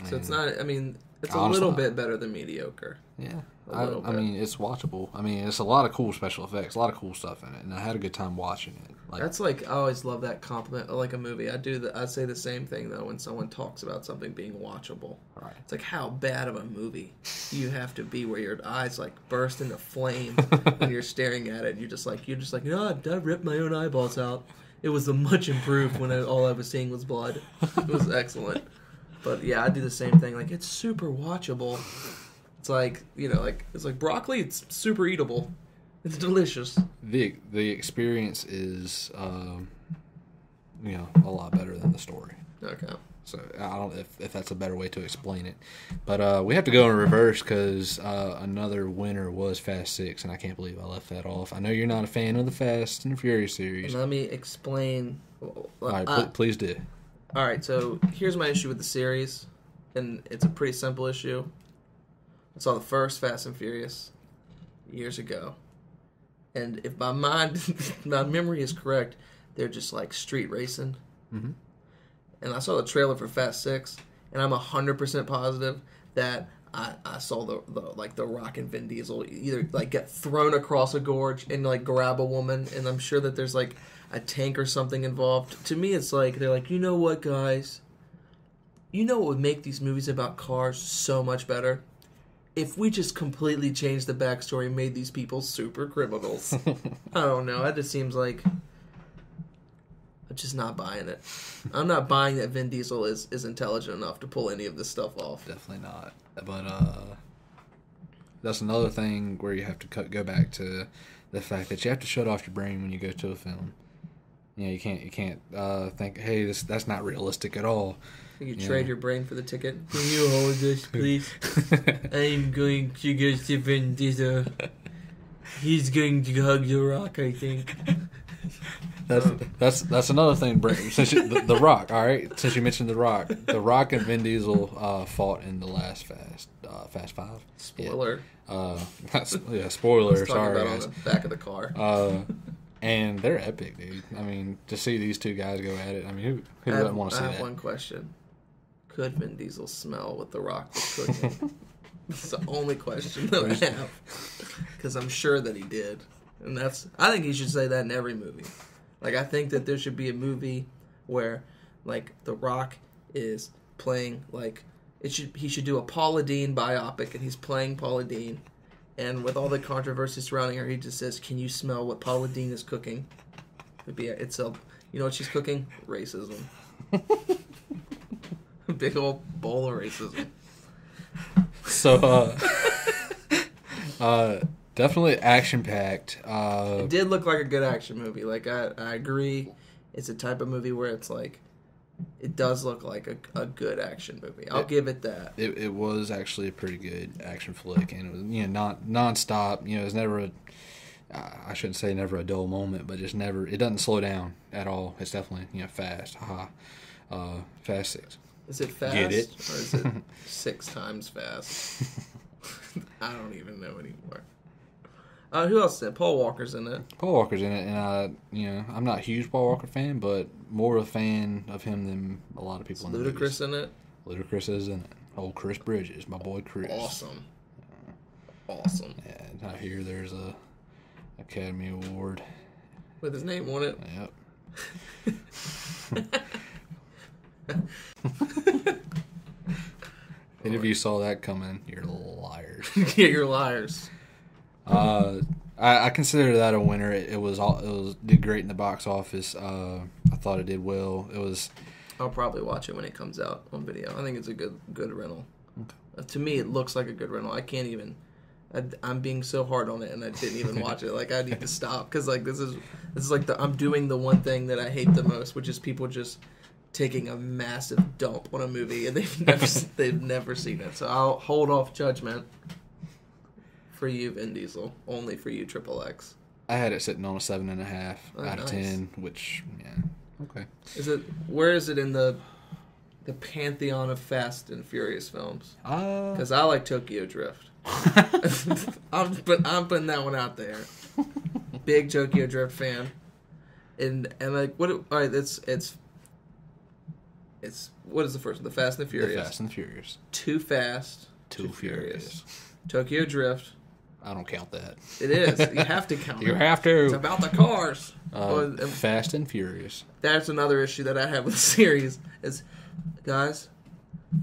So it's not, I mean, it's a Honestly, little bit better than mediocre. Yeah. A little I bit. mean, it's watchable. I mean, it's a lot of cool special effects, a lot of cool stuff in it, and I had a good time watching it. Like, That's like, I always love that compliment, like a movie. I'd say the same thing, though, when someone talks about something being watchable. right. It's like, how bad of a movie you have to be where your eyes, like, burst into flame when you're staring at it. You're just like, I ripped my own eyeballs out. It was much improved when all I was seeing was blood. It was excellent. But yeah, I do the same thing. Like, it's super watchable. It's like, it's like broccoli. It's super eatable. It's delicious. The experience is, a lot better than the story. Okay. So I don't know if that's a better way to explain it. But we have to go in reverse because another winner was Fast 6, and I can't believe I left that off. I know you're not a fan of the Fast and the Furious series. And let me explain. All right, please do. All right, so here's my issue with the series, and it's a pretty simple issue. I saw the first Fast and Furious years ago, and if my memory is correct, they're just like street racing. Mm-hmm. And I saw the trailer for Fast 6, and I'm 100% positive that I saw the Rock and Vin Diesel either like get thrown across a gorge and like grab a woman, and I'm sure that there's like a tank or something involved. To me, it's like they're like, you know what, guys? You know what would make these movies about cars so much better? If we just completely changed the backstory and made these people super criminals. I don't know. That just seems like I'm just not buying it. I'm not buying that Vin Diesel is intelligent enough to pull any of this stuff off. Definitely not. But that's another thing where you have to go back to the fact that you have to shut off your brain when you go to a film. You can't think, hey, that's not realistic at all. You trade your brain for the ticket. Can you hold this, please? I'm going to go to Vin Diesel. He's going to hug the Rock, I think. That's another thing. Since the Rock, all right. Since you mentioned the Rock and Vin Diesel fought in the last Fast 5. Spoiler. Yeah, spoiler. Sorry, about guys. on the back of the car. And they're epic, dude. I mean, to see these two guys go at it. I mean, who doesn't want to see that? I have one question. Could Vin Diesel smell what the Rock was cooking? That's the only question that I have. Because I'm sure that he did. And I think he should say that in every movie. Like, I think that there should be a movie where, like, The Rock is playing, like, he should do a Paula Deen biopic, and he's playing Paula Deen. And with all the controversy surrounding her, he just says, "Can you smell what Paula Deen is cooking?" You know what she's cooking? Racism. A big old bowl of racism. So, definitely action-packed. It did look like a good action movie. Like, I agree. It's a type of movie where it's like, it does look like a good action movie. I'll give it that. It was actually a pretty good action flick, and it was not nonstop. It was never I shouldn't say never a dull moment, but just never. It doesn't slow down at all. It's definitely fast. Fast 6. Is it fast? Get it? Or is it 6 times fast? I don't even know anymore. Who else is in it? Paul Walker's in it. Paul Walker's in it, and I'm not a huge Paul Walker fan, but more a fan of him than a lot of people in the movies. Ludacris in it? Ludacris is in it. Old Chris Bridges, my boy Chris. Awesome. Yeah, and I hear there's a Academy Award with his name on it. Yep. Any of you saw that coming, you're liars. Yeah, you're liars. I consider that a winner. It did great in the box office. I thought it did well. I'll probably watch it when it comes out on video. I think it's a good rental. Okay. To me, it looks like a good rental. I can't even. I'm being so hard on it, and I didn't even watch it. Like, I need to stop because like this is like I'm doing the one thing that I hate the most, which is people just taking a massive dump on a movie, and they've never seen it. So I'll hold off judgment for you, Vin Diesel. Only for you, Triple X. I had it sitting on a 7.5 out of 10, which okay. Where is it in the pantheon of Fast and Furious films? Because I like Tokyo Drift. I'm putting that one out there. Big Tokyo Drift fan. And like what? All right, it's what is the first one? The Fast and the Furious. The Fast and the Furious. Too Fast. Too Furious. Tokyo Drift. I don't count that. It is. You have to count it. You have to. It's about the cars. Fast and Furious. That's another issue that I have with the series. Is, guys,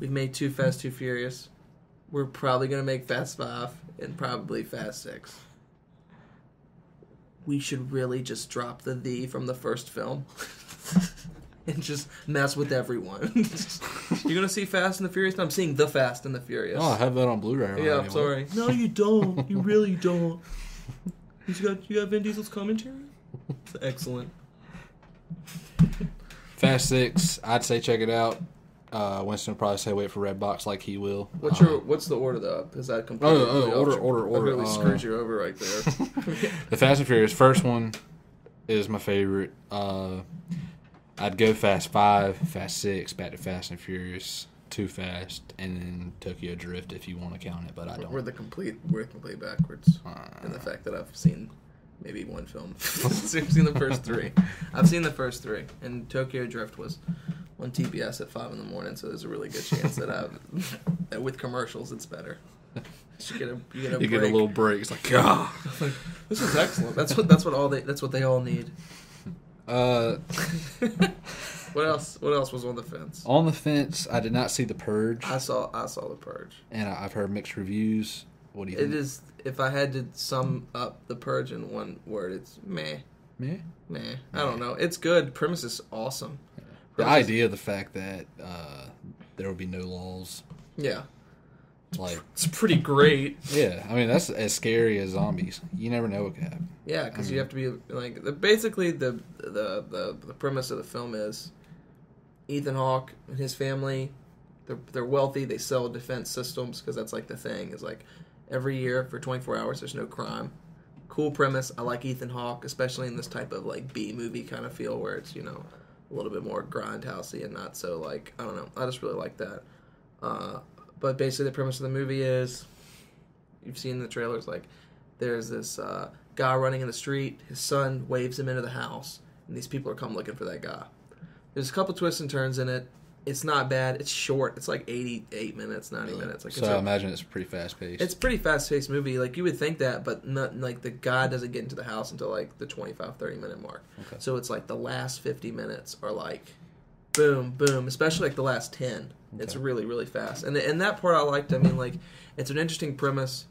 we've made Too Fast, Too Furious. We're probably going to make Fast 5 and probably Fast 6. We should really just drop the from the first film. And just mess with everyone. You're gonna see Fast and the Furious? No, I'm seeing The Fast and the Furious. Oh, I have that on Blu-ray. Yeah, I'm sorry. No, you don't. You really don't. You got Vin Diesel's commentary? It's excellent. Fast 6, I'd say check it out. Winston will probably say wait for Redbox like he will. What's the order though? Because I completely order. I really screwed you over right there. The Fast and Furious first one is my favorite. I'd go Fast 5, Fast 6, back to Fast and Furious, Too Fast, and then Tokyo Drift if you want to count it, but I don't. We're complete backwards in the fact that I've seen maybe one film. I've seen the first three. I've seen the first three, and Tokyo Drift was on TBS at 5 in the morning, so there's a really good chance that that with commercials it's better. You get a little break. It's like, God, this is excellent. That's what they all need. What else was on the fence? On the fence, I did not see The Purge. I saw The Purge, and I've heard mixed reviews. What do you think? It is. If I had to sum up The Purge in one word, it's meh. Meh. I don't know. It's good. Premise is awesome. The idea of the fact that there will be no laws. Yeah. Like, it's pretty great. Yeah, I mean that's as scary as zombies. You never know what could happen. Yeah, because you have to be like basically the premise of the film is Ethan Hawke and his family. They're wealthy. They sell defense systems because that's like the thing is like every year for 24 hours there's no crime. Cool premise. I like Ethan Hawke, especially in this type of like B movie kind of feel where it's a little bit more grindhousey and not so like I don't know. I just really like that. But basically the premise of the movie is, you've seen the trailers, like, there's this guy running in the street, his son waves him into the house, and these people are come looking for that guy. There's a couple twists and turns in it. It's not bad. It's short. It's like 88 minutes, 90 minutes. Like, so I imagine it's pretty fast-paced. It's a pretty fast-paced movie. Like, you would think that, but not, like, the guy doesn't get into the house until, like, the 25, 30-minute mark. Okay. So it's, like, the last 50 minutes are, like, boom, boom, especially, like, the last 10. Okay. It's really, really fast. And that part I liked. I mean, like, it's an interesting premise.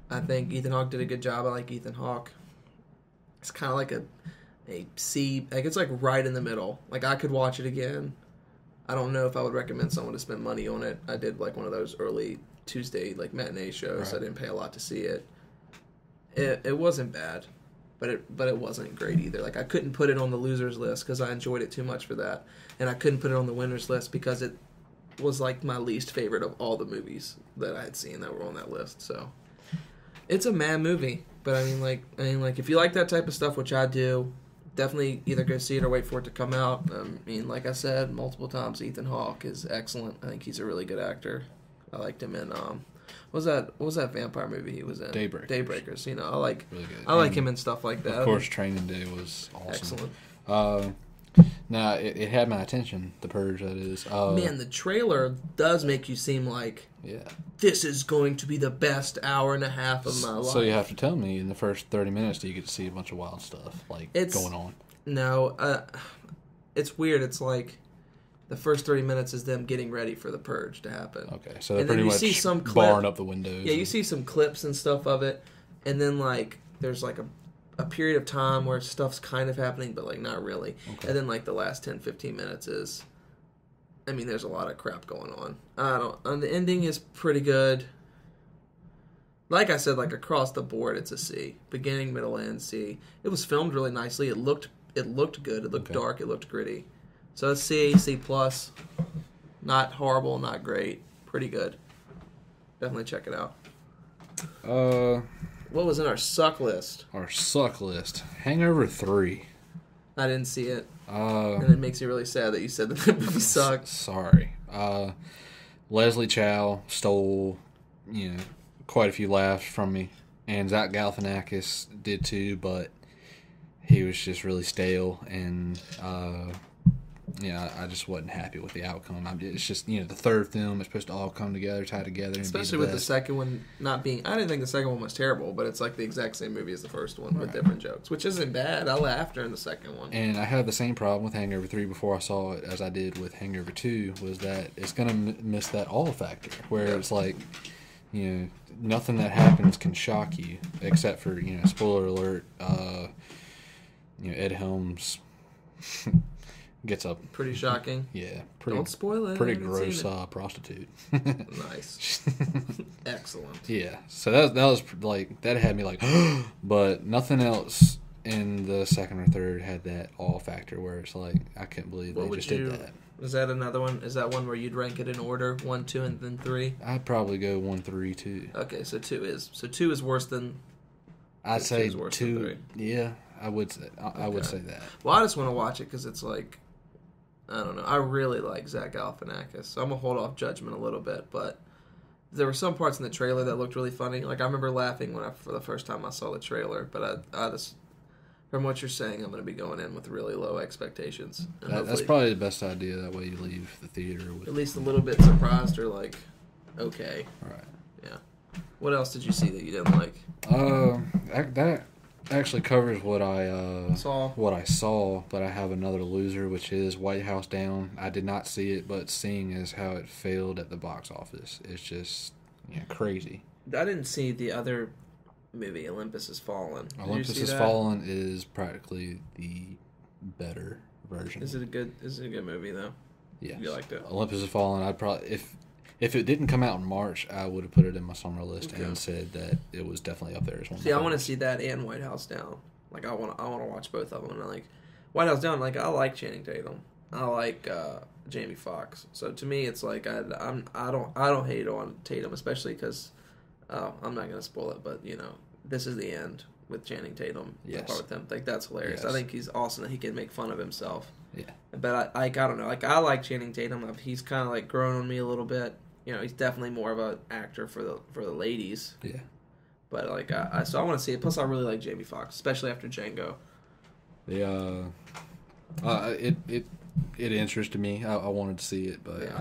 I think Ethan Hawke did a good job. I like Ethan Hawke. It's kind of like a C, like, it's, like, right in the middle. Like, I could watch it again. I don't know if I would recommend someone to spend money on it. I did, like, one of those early Tuesday, like, matinee shows. Right. So I didn't pay a lot to see it. It wasn't bad, but it wasn't great either. Like, I couldn't put it on the losers list because I enjoyed it too much for that. And I couldn't put it on the winners list because it was, like, my least favorite of all the movies that I had seen that were on that list. So it's a mad movie. But, I mean, like, if you like that type of stuff, which I do, definitely either go see it or wait for it to come out. I mean, like I said multiple times, Ethan Hawke is excellent. I think he's a really good actor. I liked him in what was that vampire movie he was in? Daybreakers. You know, I like him in stuff like that. Of course, Training Day was awesome. Excellent. Now it had my attention. The Purge, that is. Man, the trailer does make you seem like this is going to be the best hour and a half of my life. So you have to tell me in the first 30 minutes, do you get to see a bunch of wild stuff going on? No, it's weird. It's like the first 30 minutes is them getting ready for the Purge to happen. Okay, so they're pretty much barring up the windows. Yeah, you see some clips and stuff of it, and then like there's like a period of time where stuff's kind of happening, but like not really. Okay. And then like the last 10-15 minutes is, I mean, there's a lot of crap going on. The ending is pretty good. Like I said, like across the board, it's a C. Beginning, middle, and C. It was filmed really nicely. It looked good. It looked dark. It looked gritty. So it's C plus. Not horrible, not great. Pretty good. Definitely check it out. What was in our suck list? Our suck list. Hangover 3. I didn't see it. And it makes me really sad that you said that the movie sucked. Sorry. Leslie Chow stole, quite a few laughs from me. And Zach Galifianakis did too, but he was just really stale. And, I just wasn't happy with the outcome. It's just, the third film is supposed to all come together, tie together. Especially with the second one not being... I didn't think the second one was terrible, but it's like the exact same movie as the first one with different jokes, which isn't bad. I laughed during the second one. And I had the same problem with Hangover 3 before I saw it as I did with Hangover 2, was that it's going to miss that awe factor, where it's like, nothing that happens can shock you, except for, spoiler alert, Ed Helms... gets up. Pretty shocking. Yeah. Don't spoil it. Pretty gross prostitute. Nice. Excellent. Yeah. So that was like, that had me like, but nothing else in the second or third had that awe factor where it's like, I can't believe they just did that. Is that another one? Is that one where you'd rank it in order? 1, 2, and then 3? I'd probably go 1, 3, 2. Okay, so 2 is worse than... I'd say 2. Than 3. Yeah, I would say that. Well, I just want to watch it because it's like... I don't know. I really like Zach Galifianakis, so I'm going to hold off judgment a little bit, but there were some parts in the trailer that looked really funny. Like, I remember laughing for the first time I saw the trailer, but I just, from what you're saying, I'm going to be going in with really low expectations. That's probably the best idea. That way you leave the theater with... at least a little bit surprised or like, okay. Right. Yeah. What else did you see that you didn't like? That actually covers what I saw, but I have another loser, which is White House Down. I did not see it, but seeing as how it failed at the box office, it's just crazy. I didn't see the other movie, Olympus Has Fallen. Olympus Has Fallen is practically the better version. Is it a good movie though? Yeah, you liked it. Olympus Has Fallen. I'd probably if it didn't come out in March, I would have put it in my summer list and said that it was definitely up there as one. See, I want to see that and White House Down. Like, I want to watch both of them. And like White House Down, like I like Channing Tatum, I like Jamie Foxx. So to me, it's like I don't hate on Tatum, especially because I'm not gonna spoil it, but this is the end with Channing Tatum. Yes. Part with him, like that's hilarious. Yes. I think he's awesome that he can make fun of himself. Yeah. But I don't know. Like I like Channing Tatum. He's kind of like grown on me a little bit. He's definitely more of an actor for the ladies. Yeah. But like so I want to see it. Plus, I really like Jamie Foxx, especially after Django. It interested me. I wanted to see it, but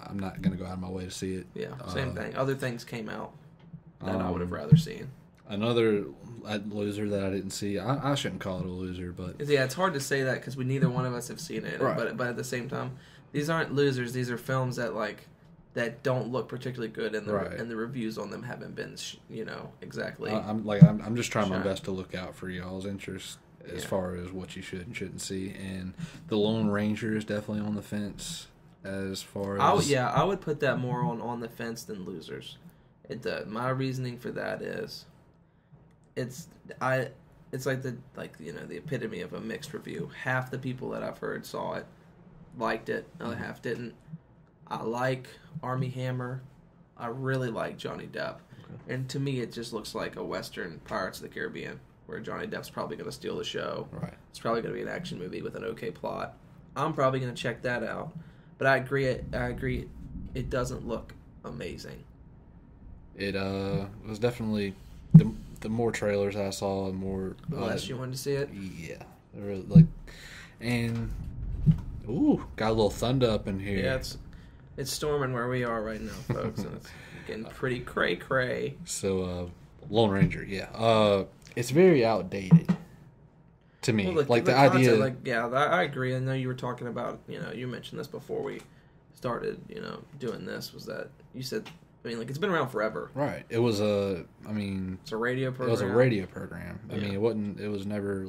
I'm not gonna go out of my way to see it. Yeah. Same thing. Other things came out that I would have rather seen. Another loser that I didn't see. I shouldn't call it a loser, but yeah, it's hard to say that because neither one of us have seen it. Right. But at the same time, these aren't losers. These are films that don't look particularly good, and the reviews on them haven't been exactly. I'm just trying my best to look out for y'all's interest as far as what you should and shouldn't see. And The Lone Ranger is definitely on the fence as far as... I would put that more on the fence than Losers. My reasoning for that is it's like the epitome of a mixed review. Half the people that I've heard saw it, liked it, other half didn't. I like Armie Hammer. I really like Johnny Depp. Okay. And to me, it just looks like a Western Pirates of the Caribbean, where Johnny Depp's probably going to steal the show. Right. It's probably going to be an action movie with an okay plot. I'm probably going to check that out. But I agree. It doesn't look amazing. It was definitely the more trailers I saw, the more the less you wanted to see it. Yeah, got a little thunder up in here. Yeah, it's storming where we are right now, folks, and it's getting pretty cray. So, Lone Ranger, yeah. It's very outdated to me. Well, the idea... I agree. I know you were talking about, you mentioned this before we started, doing this, was that you said, it's been around forever. Right. It was it's a radio program. It was a radio program. It was never,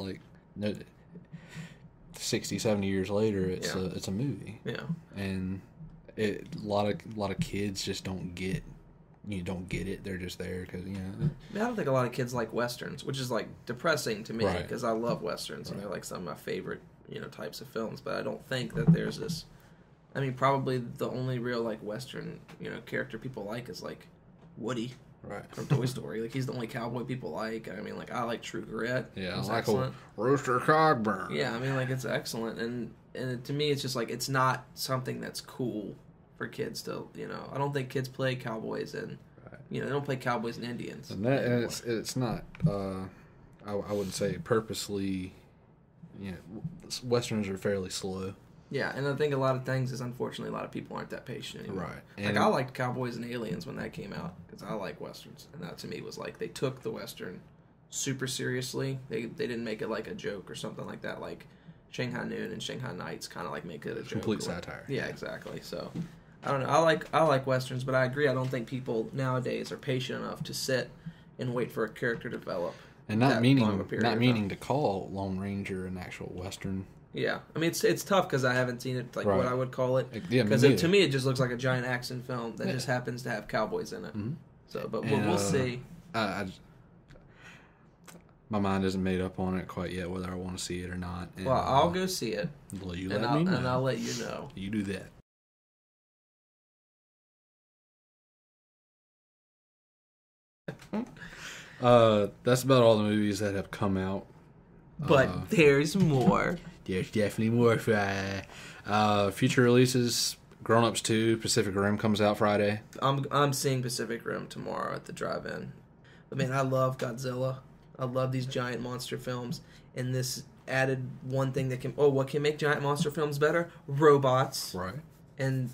60, 70 years later, it's a movie. Yeah. And... a lot of kids just don't get it. They're just there because I don't think a lot of kids like westerns, which is depressing to me because I love westerns and they're some of my favorite types of films, but I don't think that there's this. I mean, probably the only real like Western character people like is like Woody. Right. From Toy Story. Like, he's the only cowboy people like. I mean, like, I like True Grit. Yeah, it's like excellent. a Rooster Cogburn. Yeah, I mean, like, it's excellent. And to me, it's just, like, it's not something that's cool for kids to, I don't think kids play cowboys and, they don't play cowboys and Indians. And it's not, I wouldn't say purposely, Westerns are fairly slow. Yeah, and I think a lot of things is, unfortunately, a lot of people aren't that patient anymore. Right. And I liked Cowboys and Aliens when that came out, because I like Westerns. And that, to me, was like, they took the Western super seriously. They didn't make it like a joke or something like that, like Shanghai Noon and Shanghai Nights kind of like make it a joke. Complete satire. Yeah, exactly. So, I don't know. I like Westerns, but I agree. I don't think people nowadays are patient enough to sit and wait for a character to develop. And not meaning to call Lone Ranger an actual Western. Yeah, I mean it's tough because I haven't seen it like what I would call it. Yeah, because to me it just looks like a giant action film that just happens to have cowboys in it. Mm-hmm. So, but we'll see. My mind isn't made up on it quite yet whether I want to see it or not. And, well, I'll go see it. Well, you let me know, and I'll let you know. You do that. That's about all the movies that have come out. But there's more. There's definitely more. Future releases: Grown Ups 2, Pacific Rim comes out Friday. I'm seeing Pacific Rim tomorrow at the drive-in. But man, I love Godzilla. I love these giant monster films. And this added one thing that what can make giant monster films better? Robots. Right. And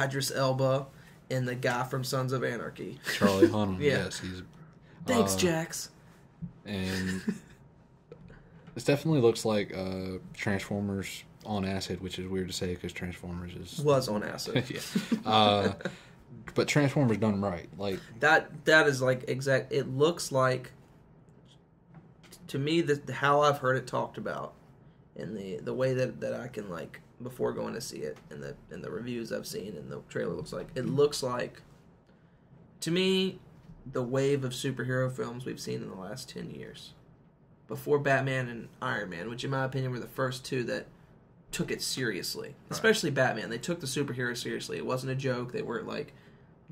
Idris Elba and the guy from Sons of Anarchy. Charlie Hunnam. Yeah. Yes, he's. Thanks, Jax. And. This definitely looks like Transformers on acid, which is weird to say because Transformers was on acid. Yeah, but Transformers done right, like that. That is like exact. It looks like to me how I've heard it talked about, and the way that I can like before going to see it, and the reviews I've seen, and the trailer looks like to me the wave of superhero films we've seen in the last 10 years. Before Batman and Iron Man, which in my opinion were the first two that took it seriously. Right. Especially Batman. They took the superhero seriously. It wasn't a joke. They weren't like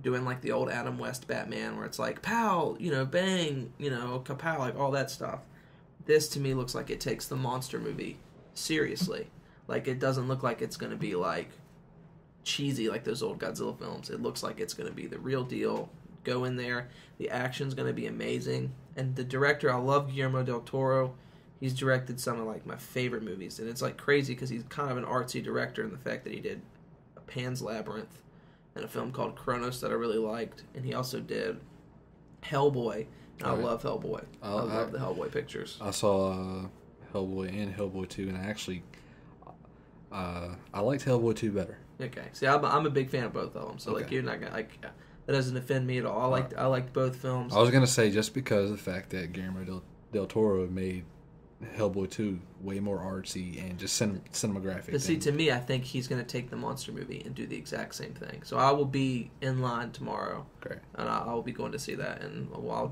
doing like the old Adam West Batman where it's like, pow, bang, kapow, like all that stuff. This to me looks like it takes the monster movie seriously. Like it doesn't look like it's going to be like cheesy like those old Godzilla films. It looks like it's going to be the real deal. Go in there. The action's going to be amazing. And the director, I love Guillermo del Toro. He's directed some of like my favorite movies, and it's like crazy because he's kind of an artsy director in the fact that he did Pan's Labyrinth and a film called Kronos that I really liked, and he also did Hellboy. And I love Hellboy. I love the Hellboy pictures. I saw Hellboy and Hellboy 2, and I actually I liked Hellboy 2 better. Okay, see, I'm a big fan of both of them, so like you're not gonna like. That doesn't offend me at all. I liked both films. I was gonna say just because of the fact that Guillermo del Toro made Hellboy 2 way more artsy and just cinematographic. But see, to me, I think he's gonna take the monster movie and do the exact same thing. So I will be in line tomorrow. Great. And I will be going to see that, and we'll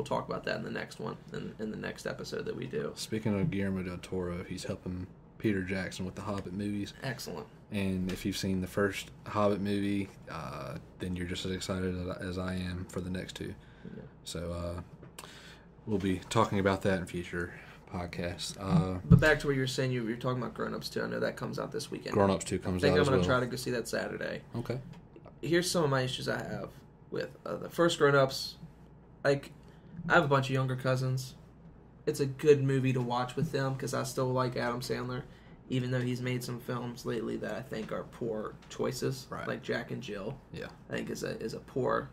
talk about that in the next one, in the next episode that we do. Speaking of Guillermo del Toro, he's helping Peter Jackson with the Hobbit movies. Excellent. And if you've seen the first Hobbit movie, then you're just as excited as I am for the next two. Yeah. So we'll be talking about that in future podcasts. But back to what you were saying, you were talking about Grown Ups 2. I know that comes out this weekend. Grown Ups 2 comes out as well. I think I'm going to try to go see that Saturday. Okay. Here's some of my issues I have with the first Grown Ups. Like, I have a bunch of younger cousins. It's a good movie to watch with them because I still like Adam Sandler. Even though he's made some films lately that I think are poor choices, like Jack and Jill. Yeah, I think it's a poor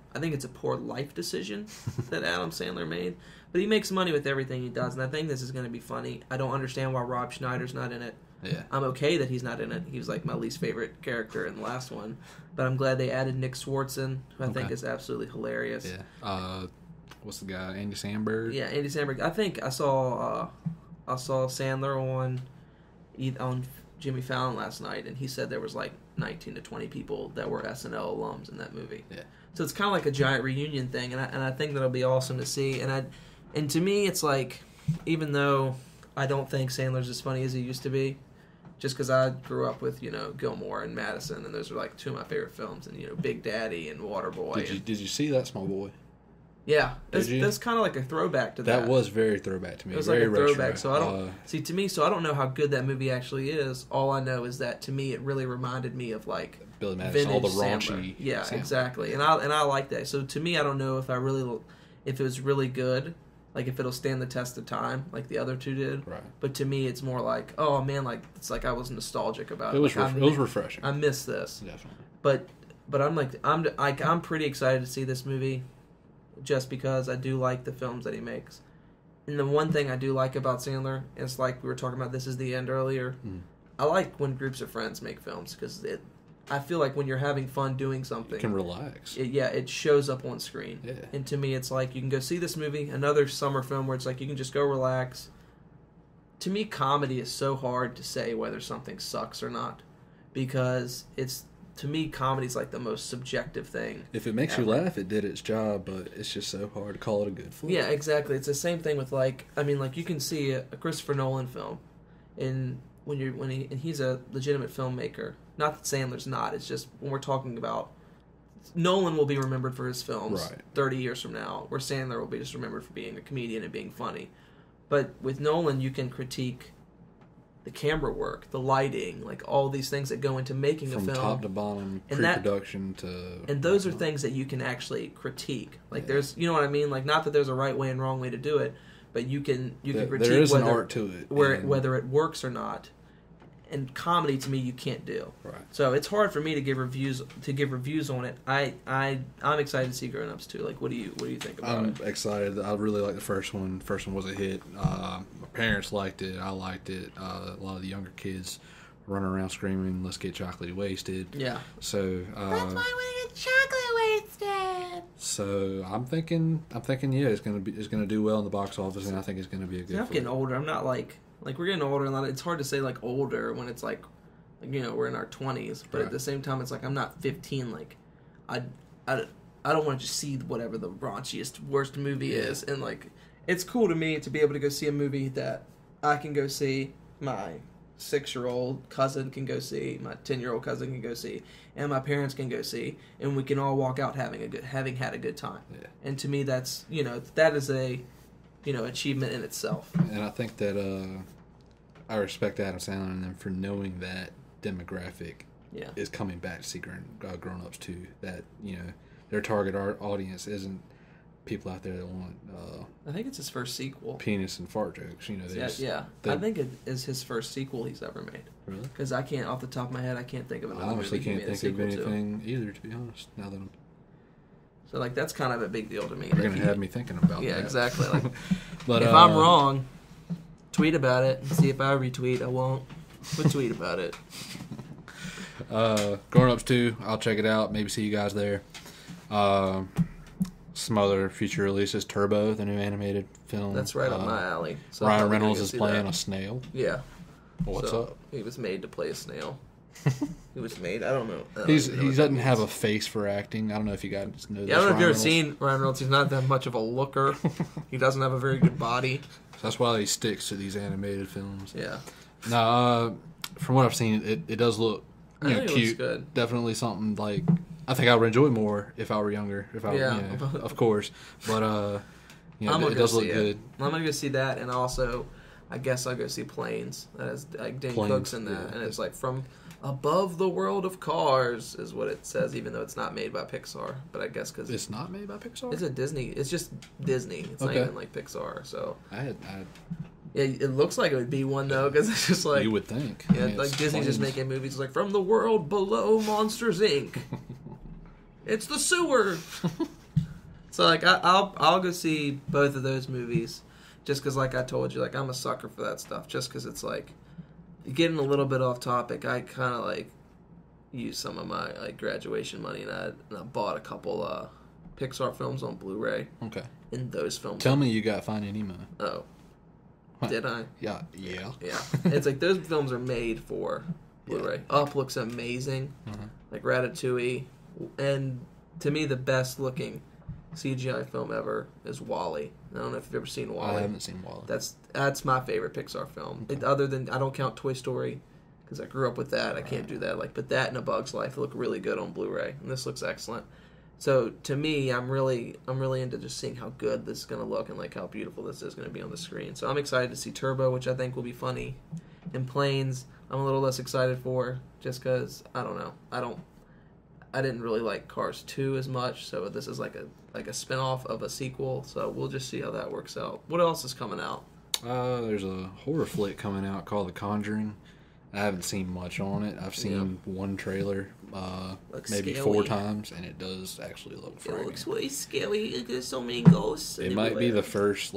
life decision that Adam Sandler made. But he makes money with everything he does, and I think this is going to be funny. I don't understand why Rob Schneider's not in it. Yeah, I'm okay that he's not in it. He was like my least favorite character in the last one, but I'm glad they added Nick Swartzen, who I think is absolutely hilarious. Yeah. What's the guy? Andy Samberg. Yeah, Andy Samberg. I think I saw Sandler on Jimmy Fallon last night, and he said there was like 19 to 20 people that were SNL alums in that movie. Yeah. So it's kind of like a giant reunion thing, and I think that'll be awesome to see. And to me, it's like, even though I don't think Sandler's as funny as he used to be, just because I grew up with Gilmore and Madison, and those are like two of my favorite films, and Big Daddy and Waterboy. Did you see that, Small Boy? Yeah, that's kind of like a throwback to that. That was very throwback to me. It was very like a throwback. retro. So I don't see to me. So I don't know how good that movie actually is. All I know is that to me, it really reminded me of like Billy Madison, all the Sandler. raunchy. Yeah, Sandler. exactly. And I like that. So to me, I don't know if it was really good. Like if it'll stand the test of time, like the other two did. Right. But to me, it's more like, oh man, like it's like I was nostalgic about it. It was like, it was refreshing. I miss this. Definitely. But I'm pretty excited to see this movie, just because I do like the films that he makes. And the one thing I do like about Sandler is like we were talking about This Is the End earlier. I like when groups of friends make films because I feel like when you're having fun doing something, You can relax. It shows up on screen. Yeah. And to me, it's like you can go see this movie, another summer film where it's like you can just go relax. To me, comedy is so hard to say whether something sucks or not, because to me, comedy's like the most subjective thing. If it makes you laugh, it did its job, but it's just so hard to call it a good flick. Yeah, exactly. It's the same thing with you can see a Christopher Nolan film, and he's a legitimate filmmaker. Not that Sandler's not. It's just when we're talking about Nolan will be remembered for his films 30 years from now, where Sandler will be just remembered for being a comedian and being funny. But with Nolan, you can critique the camera work, the lighting, like all these things that go into making a film. From top to bottom, pre-production to... And those are things that you can actually critique. Like there's, you know what I mean? Like not that there's a right way and wrong way to do it, but you can critique there is an art to it. Whether it works or not. And comedy, to me, you can't do. Right. So it's hard for me to give reviews on it. I'm excited to see Grown Ups too. Like, what do you think about it? I'm excited. I really like the first one. First one was a hit. My parents liked it. I liked it. A lot of the younger kids running around screaming, "Let's get chocolatey wasted." Yeah. So that's why we get chocolate wasted. So I'm thinking, yeah, it's gonna do well in the box office, and I think it's gonna be a good. I'm getting older. I'm not like we're getting older, and it's hard to say like older when it's like we're in our 20s, but at the same time it's like I'm not 15. Like I don't want to just see whatever the raunchiest worst movie is, and like it's cool to me to be able to go see a movie that I can go see, my 6-year-old cousin can go see, my 10-year-old cousin can go see, and my parents can go see, and we can all walk out having had a good time. Yeah. And to me that's that is a achievement in itself. And I think that I respect Adam Sandler and them for knowing that demographic is coming back to see Grown Ups too. That their target audience isn't people out there that want. I think it's his first sequel. Penis and fart jokes. I think it is his first sequel he's ever made. Really? Because I can't, off the top of my head, I can't think of another I honestly movie can't think of anything either, to be honest. Now that I'm. So that's kind of a big deal to me. You're gonna have me thinking about that. Yeah, exactly. Like, but if I'm wrong, tweet about it. See if I retweet. I won't. But tweet about it. Grown Ups 2, I'll check it out. Maybe see you guys there. Some other future releases. Turbo, the new animated film. That's right up my alley. So Ryan Reynolds is playing a snail. Yeah. What's up? He was made to play a snail. He was made. I don't know. He doesn't have a face for acting. I don't know if you guys know this. Yeah, I don't know if you've ever seen Ryan Reynolds. He's not that much of a looker. He doesn't have a very good body. So that's why he sticks to these animated films. Yeah. No, from what I've seen, it does look cute. Looks good. Definitely something like I think I would enjoy more if I were younger. Of course. But it does look good. I'm gonna go see that, and also, I guess I'll go see Planes. That has like Dane Cook's in that, and it's like from above the world of cars is what it says, even though it's not made by Pixar. But I guess because it's not made by Pixar. It's a Disney. It's just Disney. It's not even like Pixar. So yeah, it looks like it would be one though, because it's just like you would think. Yeah, like Disney's just making movies like from the world below Monsters Inc. It's the sewer. So like I'll go see both of those movies, just because like I told you, like I'm a sucker for that stuff. Just because it's like getting a little bit off topic. I kind of like used some of my like graduation money, and I bought a couple Pixar films on Blu-ray. Okay. And those films. Tell me you got Finding Nemo. Oh. Did I? Yeah. It's like those films are made for Blu-ray. Yeah. Up looks amazing, like Ratatouille, and to me the best looking CGI film ever is WALL-E. I don't know if you've ever seen WALL-E. I haven't seen WALL-E. That's my favorite Pixar film. Other than I don't count Toy Story, because I grew up with that. I can't do that. But that and A Bug's Life look really good on Blu-ray, and this looks excellent. So to me, I'm really into just seeing how good this is going to look and how beautiful this is going to be on the screen. So I'm excited to see Turbo, which I think will be funny. And Planes, I'm a little less excited for, just because I don't know. I didn't really like Cars 2 as much, so this is like a spin-off of a sequel. So we'll just see how that works out. What else is coming out? There's a horror flick coming out called The Conjuring. I haven't seen much on it. I've seen one trailer, maybe scary. 4 times, and it does actually look frightening. It looks really scary. There's so many ghosts. It might be the first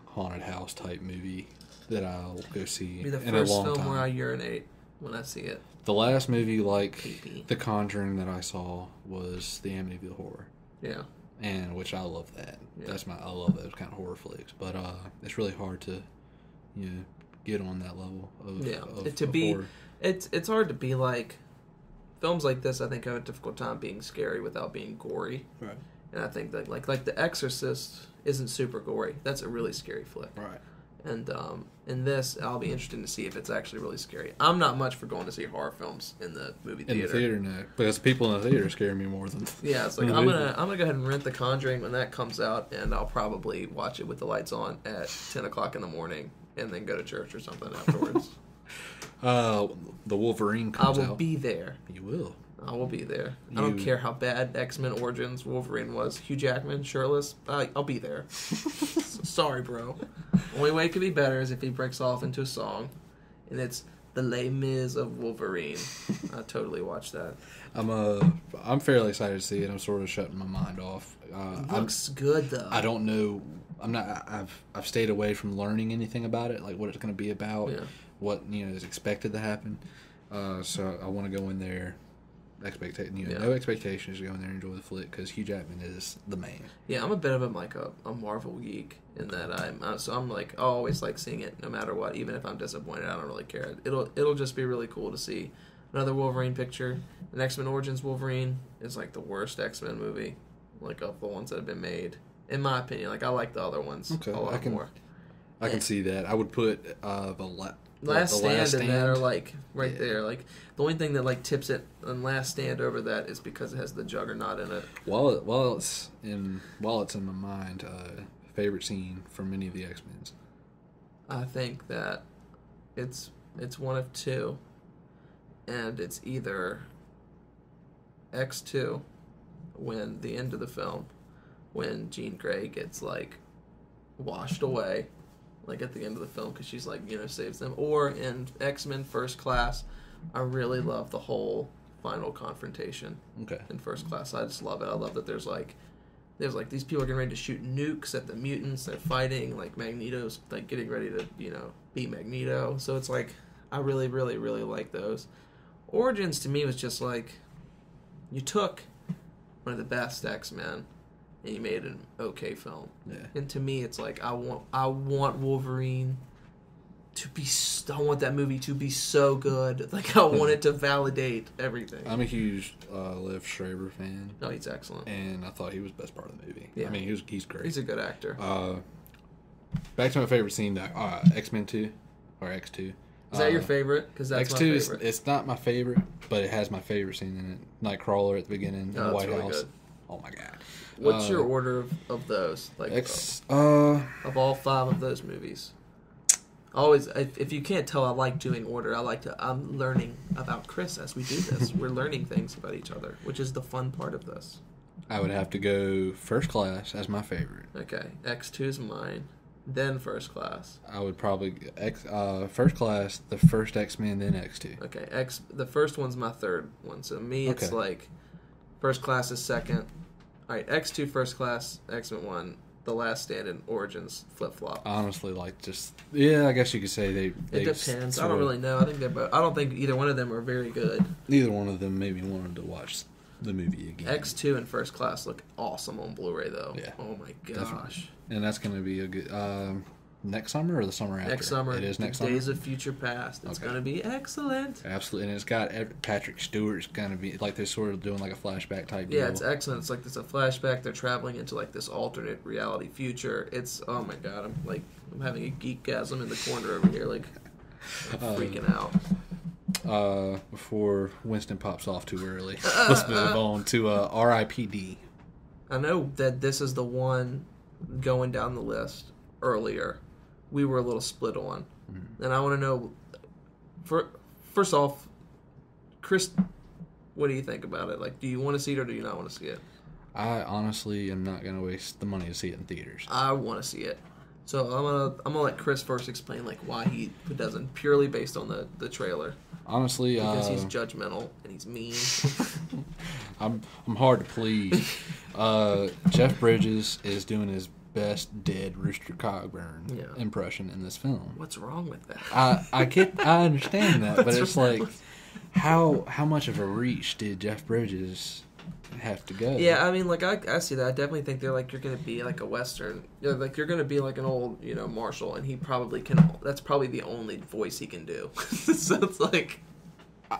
haunted house type movie that I'll go see Be the in a first long film time. where I urinate when I see it. The last movie Creepy. The Conjuring that I saw was the Amityville Horror. Yeah. And which I love that. Yeah. I love those kind of horror flicks. But it's really hard to get on that level of horror. It's hard to be films like this. I think have a difficult time being scary without being gory. Right. And I think that like The Exorcist isn't super gory. That's a really scary flick. Right. And in this, I'll be interested to see if it's actually really scary. I'm not much for going to see horror films in the movie theater. In the theater, no, because people in the theater scare me more than. Yeah, it's I'm gonna go ahead and rent The Conjuring when that comes out, and I'll probably watch it with the lights on at 10 o'clock in the morning, and then go to church or something afterwards. The Wolverine comes out. I will be there. You will. I will be there. I don't care how bad X-Men Origins Wolverine was. Hugh Jackman, shirtless. I'll be there. Sorry, bro. Only way it could be better is if he breaks off into a song, and it's the Les Mis of Wolverine. I totally watch that. I'm fairly excited to see it. I'm sort of shutting my mind off. It looks good though. I don't know. I've stayed away from learning anything about it, like what it's going to be about, what is expected to happen. So I want to go in there. No expectations to go in there and enjoy the flick because Hugh Jackman is the man. Yeah, I'm a bit of a Marvel geek in that I'm I always like seeing it no matter what, even if I'm disappointed. I don't really care. It'll just be really cool to see another Wolverine picture. The X-Men Origins Wolverine is the worst X-Men movie, of the ones that have been made, in my opinion. I like the other ones a lot more. I can see that. I would put the Last Stand and that are right there. The only thing that tips it on Last Stand over that is because it has the Juggernaut in it. While it's in my mind, favorite scene from any of the X-Men's. I think that it's one of two, and it's either X2, when the end of the film, when Jean Grey gets washed away. At the end of the film, because she's saves them, or in X-Men First Class. I really love the whole final confrontation. Okay. In First Class, I just love it. I love that there's these people are getting ready to shoot nukes at the mutants. They're fighting. Magneto's getting ready to be Magneto. So it's I really really really like those. Origins to me was just you took one of the best X-Men and you made an okay film. Yeah. And to me, it's I want Wolverine to be. I want that movie to be so good. I want it to validate everything. I'm a huge Liv Schreiber fan. No, he's excellent. And I thought he was the best part of the movie. Yeah. He's great. He's a good actor. Back to my favorite scene, X-Men 2 or X2. Is that your favorite? Because that's X2 my favorite. It's not my favorite, but it has my favorite scene in it. Nightcrawler at the beginning in the White House. Good. Oh my god. What's your order of those? Of all 5 of those movies. Always, if you can't tell, I like doing order. I'm learning about Chris as we do this. We're learning things about each other, which is the fun part of this. I would have to go First Class as my favorite. Okay, X2 is mine. Then First Class. I would probably First Class, the first X-Men, then X2. Okay, the first one's my third one. So me, it's First Class is second. All right, X2 First Class, X-Men 1, The Last Stand, and Origins flip-flop. Honestly, I guess you could say they it depends. I don't really know. I think I don't think either one of them are very good. Neither one of them made me wanted to watch the movie again. X2 and First Class look awesome on Blu-ray, though. Yeah. Oh, my gosh. Definitely. And that's going to be a good... next summer or the summer after? Next summer. It is next summer? Days of Future Past. It's going to be excellent. Absolutely. And it's got Patrick Stewart's going to be... they're sort of doing a flashback type deal. Yeah, it's excellent. It's it's a flashback. They're traveling into this alternate reality future. It's... Oh, my God. I'm having a geekgasm in the corner over here. I'm freaking out. before Winston pops off too early, let's move on to R.I.P.D. I know that this is the one going down the list earlier. We were a little split on. And I want to know, first off, Chris, what do you think about it? Like, do you want to see it or do you not want to see it? I honestly am not going to waste the money to see it in theaters. I want to see it. So I'm gonna let Chris first explain like why he doesn't, purely based on the trailer. Honestly, because he's judgmental and he's mean. I'm hard to please. Jeff Bridges is doing his best dead Rooster Cogburn impression in this film. What's wrong with that? I understand that, but it's like how much of a reach did Jeff Bridges have to go? Yeah, I mean, like I see that. I definitely think they're like, you're going to be like a Western, like you're going to be like an old, Marshall, and he probably can. That's probably the only voice he can do. So it's like,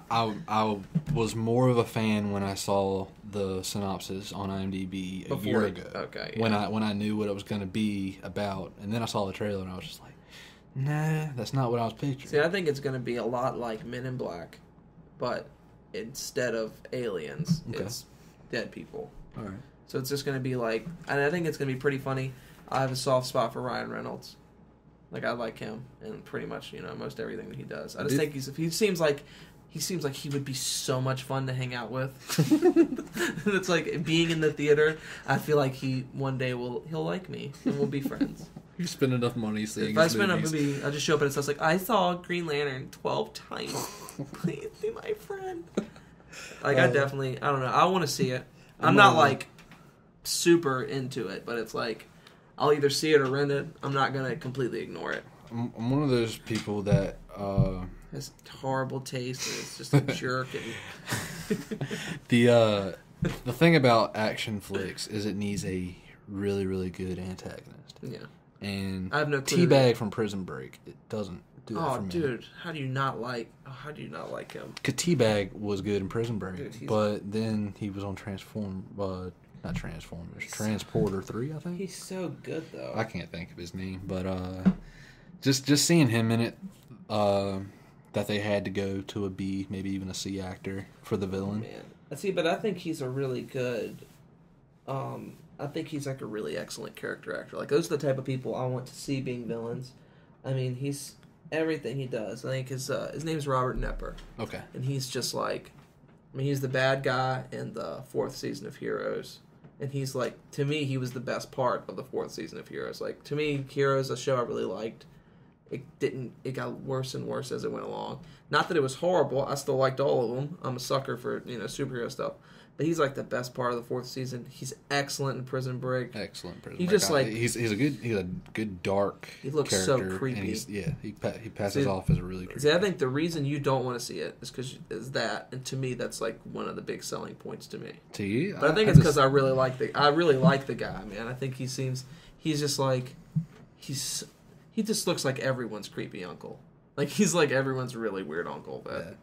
I was more of a fan when I saw the synopsis on IMDb a year ago. Okay, yeah. When I knew what it was going to be about, and then I saw the trailer and I was just like, nah, that's not what I was picturing. See, I think it's going to be a lot like Men in Black, but instead of aliens, it's dead people. All right. So it's just going to be like, and I think it's going to be pretty funny. I have a soft spot for Ryan Reynolds. Like, I like him and pretty much, most everything that he does. I just think he seems like he would be so much fun to hang out with. It's like being in the theater. I feel like one day he'll like me and we'll be friends. You spend enough money seeing If I spend a movie, I'll just show up and it's like, I saw Green Lantern 12 times. Please be my friend. Like, I don't know. I want to see it. I'm not, like, super into it, but it's like, I'll either see it or rent it. I'm not going to completely ignore it. I'm one of those people that... has horrible taste and it's just a jerk. And the thing about action flicks is it needs a really, really good antagonist. Yeah. And I have no clue. Teabag from Prison Break, it doesn't do that for me. Oh, dude, how do you not like him? Cause Teabag was good in Prison Break, Dude, but then he was on Transporter 3, I think. He's so good though. I can't think of his name, but just seeing him in it, that they had to go to a B, maybe even a C actor for the villain. Man, see, but I think he's a really good. I think he's like a really excellent character actor. Like, those are the type of people I want to see being villains. I mean, he's everything he does. I think his name's Robert Knepper. Okay. And he's just like, he's the bad guy in the 4th season of Heroes. And he's like, to me, he was the best part of the 4th season of Heroes. Like, to me, Heroes, a show I really liked. It got worse and worse as it went along. Not that it was horrible. I still liked all of them. I'm a sucker for, superhero stuff. But he's like the best part of the 4th season. He's excellent in Prison Break. Excellent Prison Break. Just like he's a good dark. He looks character, so creepy. And he passes off as a really creepy. See, I think the reason you don't want to see it is that, and to me, that's like one of the big selling points to me. To you, but I think it's because I really like the guy, man. I think he just like he just looks like everyone's creepy uncle. Like, he's like everyone's really weird uncle that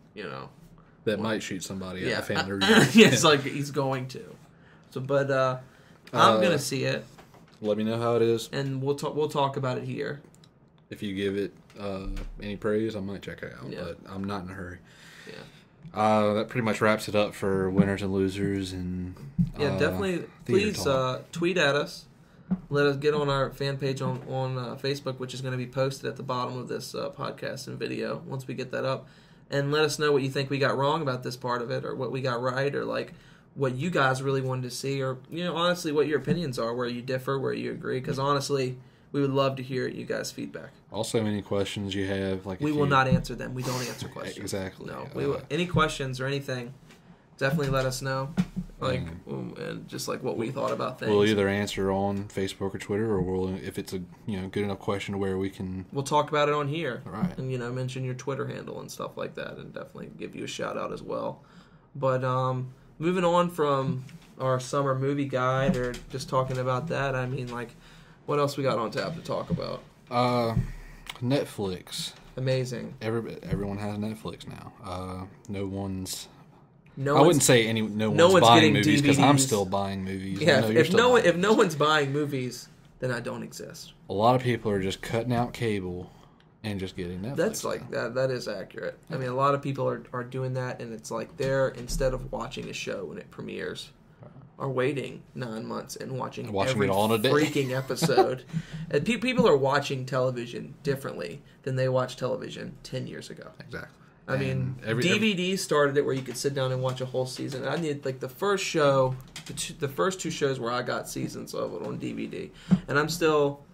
that might shoot somebody at a family reunion. It's like he's going to. So, but I'm gonna see it. Let me know how it is, and we'll talk about it here. If you give it any praise, I might check it out, but I'm not in a hurry. Yeah. That pretty much wraps it up for winners and losers, and definitely. Please tweet at us. Let us get on our fan page on Facebook, which is going to be posted at the bottom of this podcast and video once we get that up. And let us know what you think we got wrong about this part of it, or what we got right, or like what you guys really wanted to see, or honestly what your opinions are, where you differ, where you agree. Because honestly, we would love to hear you guys' feedback. Also, any questions you have, like we will not answer them. We don't answer questions. Exactly. No, we will. Any questions or anything, definitely let us know. Like, and just like what we thought about things. We'll either answer on Facebook or Twitter, or we'll, if it's a good enough question to where we'll talk about it on here, right? And mention your Twitter handle and stuff like that, and definitely give you a shout out as well. But moving on from our summer movie guide, or just talking about that, I mean, like, what else we got on tap to talk about? Netflix. Amazing. Everyone has Netflix now. I wouldn't say no one's buying movies, because I'm still buying movies. Yeah, if no one's buying movies, then I don't exist. A lot of people are just cutting out cable And just getting Netflix. That's like that is accurate. I mean, a lot of people are doing that, and it's like they're, instead of watching a show when it premieres, are waiting 9 months and watching every it all in a day. freaking episode. And people are watching television differently than they watched television 10 years ago. Exactly. I mean, DVD started it where you could sit down and watch a whole season. I need, like, the first show, the first 2 shows where I got seasons of it on DVD. And I'm still,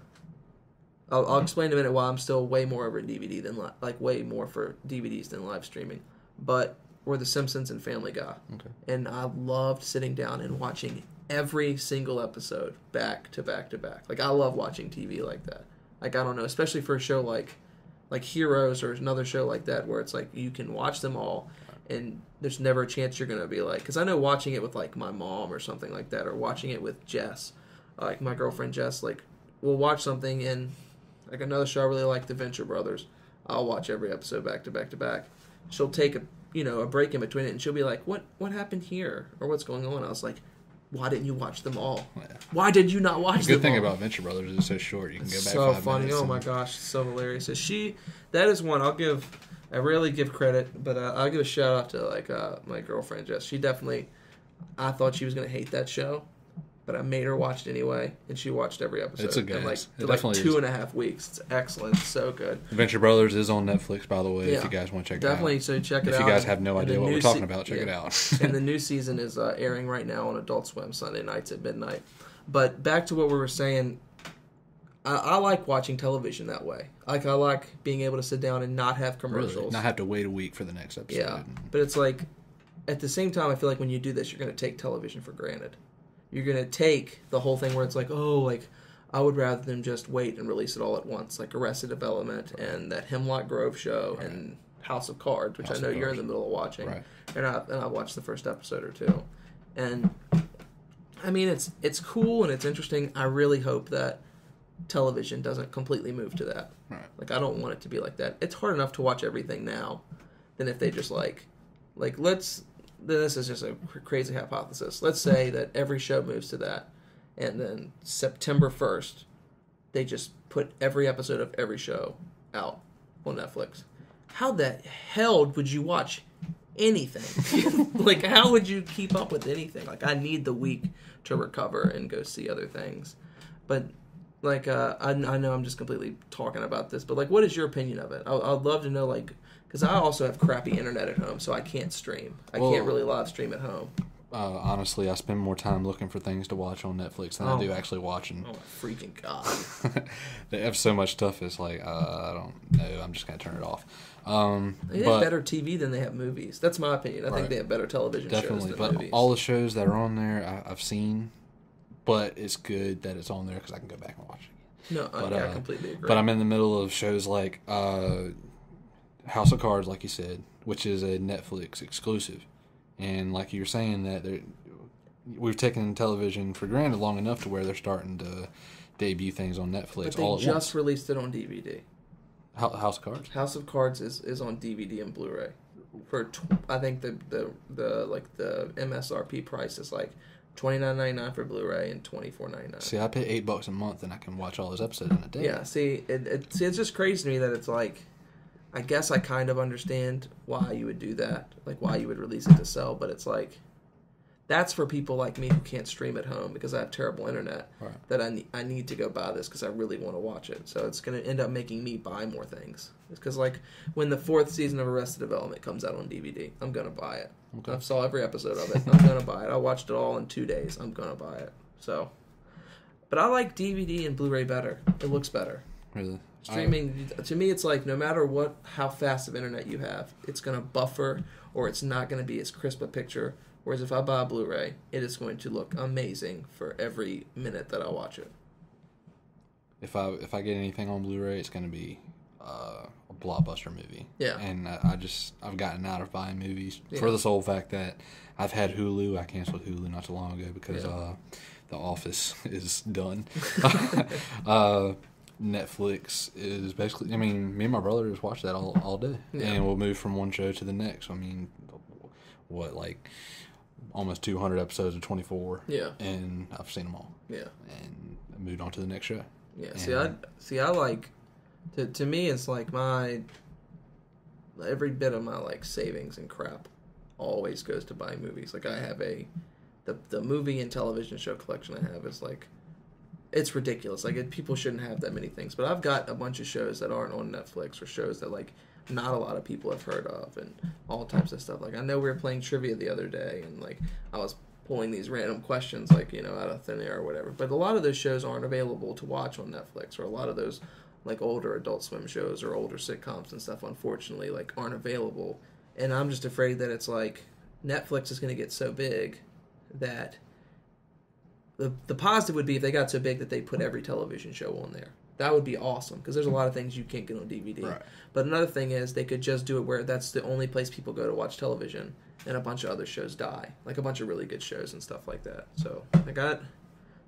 I'll explain in a minute why I'm still way more over DVD than, like, way more for DVDs than live streaming. But were The Simpsons and Family Guy. Okay. And I loved sitting down and watching every single episode back to back to back. Like, I love watching TV like that. Like, I don't know, especially for a show like Heroes or another show like that where it's like you can watch them all and there's never a chance you're going to be like, because I know watching it with like my mom or something like that, or watching it with Jess, like my girlfriend Jess, like we'll watch something and like another show I really like, The Venture Brothers, I'll watch every episode back to back to back. She'll take a break in between it and she'll be like, what happened here, or what's going on? I was like, why didn't you watch them all? Yeah. Why did you not watch them all? The good thing about Venture Brothers is it's so short. You can go back so 5 funny. minutes. Oh my gosh, so hilarious. So that is one I rarely give credit, but I'll give a shout out to like my girlfriend Jess. She definitely, I thought she was going to hate that show, but I made her watch it anyway, and she watched every episode. It's a good. In like 2.5 weeks. It's excellent. It's so good. Venture Brothers is on Netflix, by the way. Yeah. If you guys want to check it out, definitely. So check it out. If you guys have no idea what we're talking about, check it out. And the new season is airing right now on Adult Swim Sunday nights at midnight. But back to what we were saying. I like watching television that way. Like, I like being able to sit down and not have commercials. Really? Not have to wait a week for the next episode. Yeah, but it's like, at the same time, I feel like when you do this, you're going to take television for granted. You're going to take the whole thing where it's like, oh, like, I would rather them just wait and release it all at once, like Arrested Development and that Hemlock Grove show and House of Cards, which I know you're in the middle of watching. Right. And I watched the first episode or two. And, I mean, it's cool and it's interesting. I really hope that television doesn't completely move to that. Right. Like, I don't want it to be like that. It's hard enough to watch everything now than if they just this is just a crazy hypothesis. Let's say that every show moves to that, and then September 1st, they just put every episode of every show out on Netflix. How the hell would you watch anything? Like, how would you keep up with anything? Like, I need the week to recover and go see other things. But like, I know I'm just completely talking about this, but like, what is your opinion of it? I'd love to know, like, because I also have crappy internet at home, so I can't stream. I can't really live stream at home. Honestly, I spend more time looking for things to watch on Netflix than I do actually watching. Oh my freaking god! They have so much stuff. It's like, I don't know. I'm just gonna turn it off. They have better TV than they have movies. That's my opinion. I think they have better television shows than movies. All the shows that are on there, I've seen. But it's good that it's on there because I can go back and watch it. No, I completely agree. But I'm in the middle of shows like House of Cards, like you said, which is a Netflix exclusive. And like you were saying, that we've taken television for granted long enough to where they're starting to debut things on Netflix. But they just released it on DVD. House of Cards? House of Cards is on DVD and Blu-ray. I think the MSRP price is like $29.99 for Blu-ray and $24.99. See, I pay $8 a month and I can watch all those episodes in a day. Yeah, see, it's just crazy to me that it's like, I guess I kind of understand why you would do that, like why you would release it to sell, but it's like, that's for people like me who can't stream at home because I have terrible internet, right, that I need to go buy this because I really want to watch it. So it's going to end up making me buy more things. It's because, like, when the 4th season of Arrested Development comes out on DVD, I'm going to buy it. Okay. I've saw every episode of it. I'm going to buy it. I watched it all in 2 days. I'm going to buy it. So, but I like DVD and Blu-ray better. It looks better. Really? Streaming, to me, it's like no matter how fast of internet you have, it's going to buffer or it's not going to be as crisp a picture. Whereas if I buy a Blu-ray, it is going to look amazing for every minute that I watch it. If I get anything on Blu-ray, it's going to be a blockbuster movie. Yeah. And I've gotten out of buying movies for the sole fact that I've had Hulu. I canceled Hulu not too long ago because The Office is done. Netflix is basically, I mean, me and my brother just watch that all day. Yeah. And we'll move from one show to the next. I mean, almost 200 episodes of 24. Yeah. And I've seen them all. Yeah. And I moved on to the next show. Yeah. And I like To me, it's like every bit of my like savings and crap always goes to buying movies. Like I have the movie and television show collection I have is like, it's ridiculous. Like people shouldn't have that many things, but I've got a bunch of shows that aren't on Netflix or shows that like not a lot of people have heard of and all types of stuff. Like I know we were playing trivia the other day and like I was pulling these random questions like, you know, out of thin air or whatever. But a lot of those shows aren't available to watch on Netflix, or a lot of those like older Adult Swim shows or older sitcoms and stuff, unfortunately, like aren't available. And I'm just afraid that it's like Netflix is going to get so big that the positive would be if they got so big that they put every television show on there. That would be awesome, because there's a lot of things you can't get on DVD. Right. But another thing is they could just do it where that's the only place people go to watch television, and a bunch of other shows die, like a bunch of really good shows and stuff like that. So I got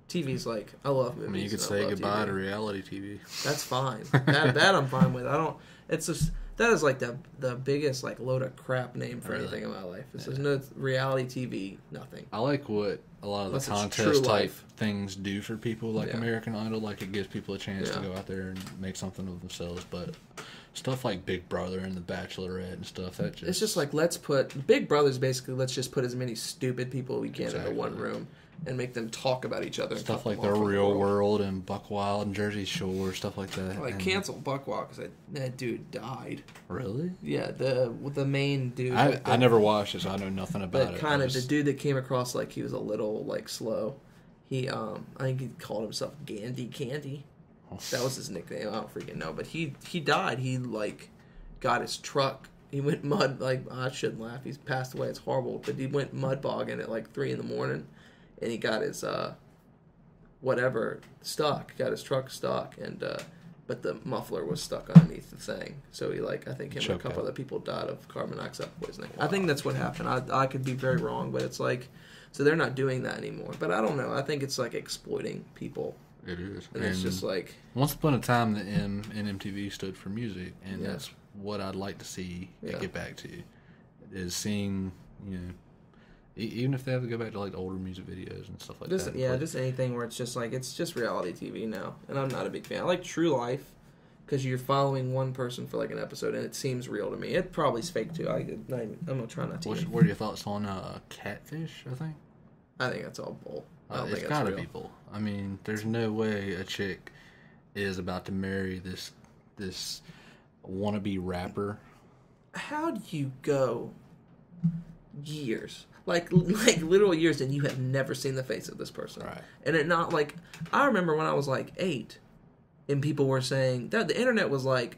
TV's like, I love movies. I mean, you could say goodbye to reality TV. That's fine. that I'm fine with. I don't. It's just that is like the biggest like load of crap name for anything in my life. There's no reality TV, nothing. I like what a lot of the contest type things do for people, like American Idol. Like it gives people a chance to go out there and make something of themselves. But stuff like Big Brother and The Bachelorette and stuff, it's just like, let's put Big Brother's basically let's just put as many stupid people we can into one room and make them talk about each other. Stuff like The Real World and Buck Wild and Jersey Shore, stuff like that. Like cancel Buck Wild because that dude died. Really? Yeah, the main dude. I never watched it, so I know nothing about it. Kind of the dude that came across like he was a little like slow. He I think he called himself Gandhi Candy. That was his nickname. I don't freaking know, but he died. He like got his truck. He went mud like I shouldn't laugh. He's passed away. It's horrible, but he went mud bogging at like 3 a.m. And he got his whatever stuck. Got his truck stuck, and but the muffler was stuck underneath the thing. So he like I think him and a couple other people died of carbon dioxide poisoning. Wow. I think that's what happened. I could be very wrong, but it's like so they're not doing that anymore. But I don't know. I think it's like exploiting people. It is. And it's just like once upon a time, the M in MTV stood for music, and that's what I'd like to see it get back to. Is seeing, you know, even if they have to go back to like older music videos and stuff like that. Yeah, just anything where it's just like it's just reality TV now, and I'm not a big fan. I like True Life because you're following one person for like an episode, and it seems real to me. It probably is fake too. I'm not trying not to. What are your thoughts on Catfish? I think that's all bull. It's gotta be bull. I mean, there's no way a chick is about to marry this wannabe rapper. How do you go years? Like literal years, and you have never seen the face of this person. Right. And it not like I remember when I was like 8, and people were saying that the internet was like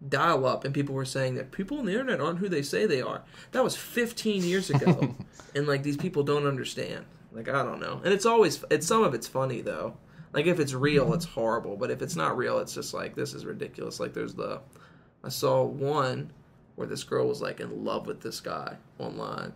dial up, and people were saying that people on the internet aren't who they say they are. That was 15 years ago, and like these people don't understand. Like I don't know, and it's some of it's funny though. Like if it's real, it's horrible, but if it's not real, it's just like this is ridiculous. Like I saw one where this girl was like in love with this guy online.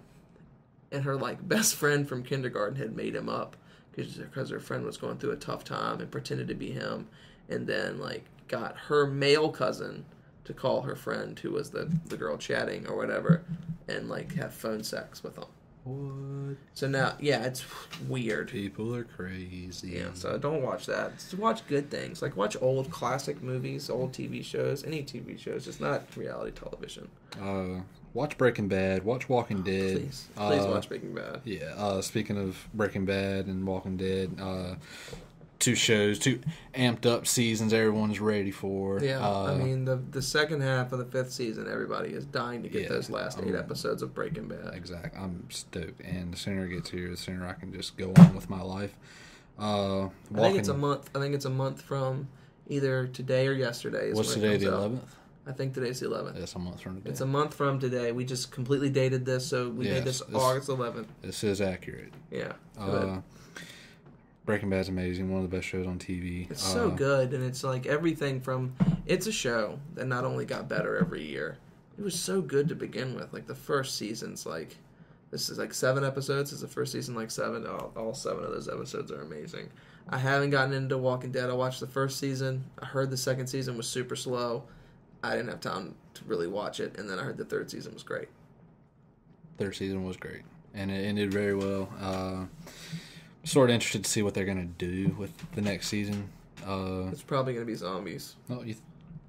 And her like best friend from kindergarten had made him up because her friend was going through a tough time and pretended to be him, and then like got her male cousin to call her friend who was the girl chatting or whatever, and like have phone sex with him. What? So now, yeah, it's weird. People are crazy. Yeah, so don't watch that. Just watch good things. Like watch old classic movies, old TV shows, any TV shows, just not reality television. Watch Breaking Bad. Watch Walking Dead. Please watch Breaking Bad. Yeah. Speaking of Breaking Bad and Walking Dead, 2 amped up seasons everyone's ready for. Yeah, I mean the second half of the 5th season, everybody is dying to get those last 8 episodes of Breaking Bad. Exactly. I'm stoked, and the sooner it gets here, the sooner I can just go on with my life. I think it's a month. I think it's a month from either today or yesterday. What's today, the 11th? I think today's the 11th. It's a month from today. It's a month from today. We just completely dated this, so we made this August 11th. This is accurate. Yeah. Breaking Bad's amazing. One of the best shows on TV. It's so good, and it's like everything from... It's a show that not only got better every year, it was so good to begin with. Like, the first season's like... This is like 7 episodes. Is the first season like 7? All 7 of those episodes are amazing. I haven't gotten into Walking Dead. I watched the first season. I heard the second season was super slow. I didn't have time to really watch it, and then I heard the 3rd season was great. 3rd season was great, and it ended very well. Sort of interested to see what they're going to do with the next season. It's probably going to be zombies. No,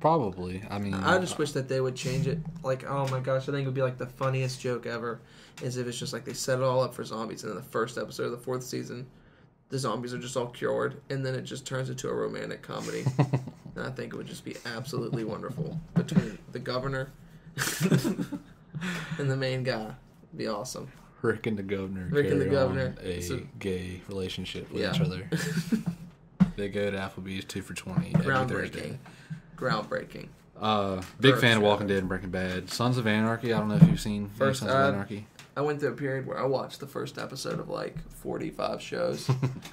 probably. I mean, I just wish that they would change it. Like, oh my gosh, I think it would be like the funniest joke ever. Is if it's just like they set it all up for zombies, and then the first episode of the 4th season, the zombies are just all cured, and then it just turns into a romantic comedy. And I think it would just be absolutely wonderful between the governor and the main guy. It'd be awesome. Rick and the governor. A gay relationship with each other. They go to Applebee's 2 for $20 every Thursday. Groundbreaking. Big fan of Walking Dead and Breaking Bad. Sons of Anarchy. I don't know if you've seen Sons of Anarchy. I went through a period where I watched the first episode of like 45 shows.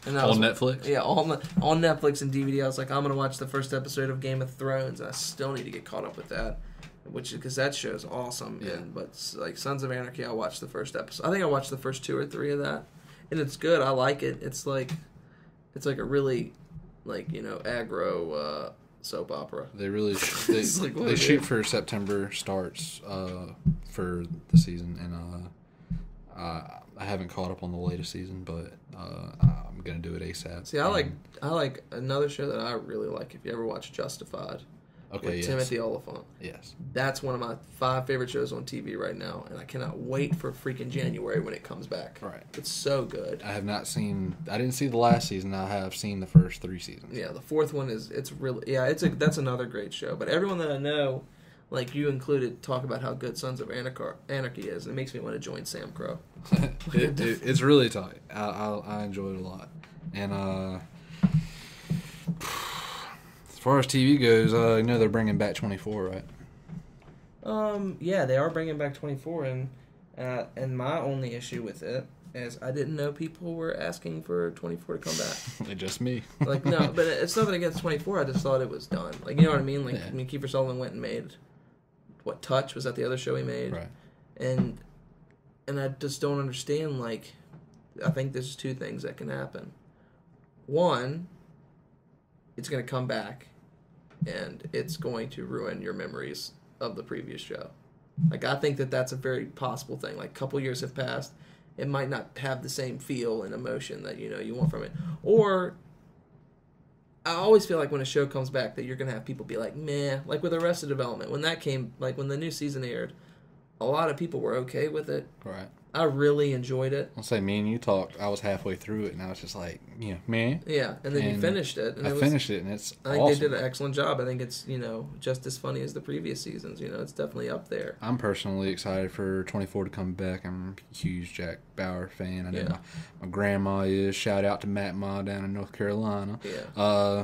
And on Netflix? Yeah, on Netflix and DVD. I was like, I'm going to watch the first episode of Game of Thrones. And I still need to get caught up with that. Because that show's awesome. Yeah. But like Sons of Anarchy, I watched the first episode. I think I watched the first 2 or 3 of that. And it's good. I like it. It's like a really, like, aggro soap opera. They really they shoot for September starts for the season, and I haven't caught up on the latest season, but I'm gonna do it ASAP. See, I like another show that I really like. If you ever watch Justified, with Timothy Olyphant. Yes, that's one of my 5 favorite shows on TV right now, and I cannot wait for freaking January when it comes back. Right, it's so good. I didn't see the last season. I have seen the first 3 seasons. Yeah, the 4th one that's another great show. But everyone that I know, like you included, talk about how good Sons of Anarchy is. And it makes me want to join Sam Crow. It's really tight. I enjoy it a lot. And as far as TV goes, they're bringing back 24, right? Yeah, they are bringing back 24, and my only issue with it is I didn't know people were asking for 24 to come back. Just me. Like, no, but it's nothing against 24. I just thought it was done. Like, you know what I mean? Like, yeah. I mean, Kiefer Sutherland went and made Touch? Was that the other show he made? Right. And I just don't understand. Like, I think there's 2 things that can happen. One, it's going to come back, and it's going to ruin your memories of the previous show. Like, I think that's a very possible thing. Like, a couple years have passed. It might not have the same feel and emotion that, you want from it. Or, I always feel like when a show comes back that you're going to have people be like, meh. Like, with Arrested Development. When that came, like, when the new season aired, a lot of people were okay with it. Right. I really enjoyed it. I'll say, me and you talked. I was halfway through it, and I was just like, man. Yeah, and then you finished it. And finished it, and it's I think awesome. they did an excellent job. I think it's, just as funny as the previous seasons. It's definitely up there. I'm personally excited for 24 to come back. I'm a huge Jack Bauer fan. I know my grandma is. Shout out to Matt Ma down in North Carolina. Yeah.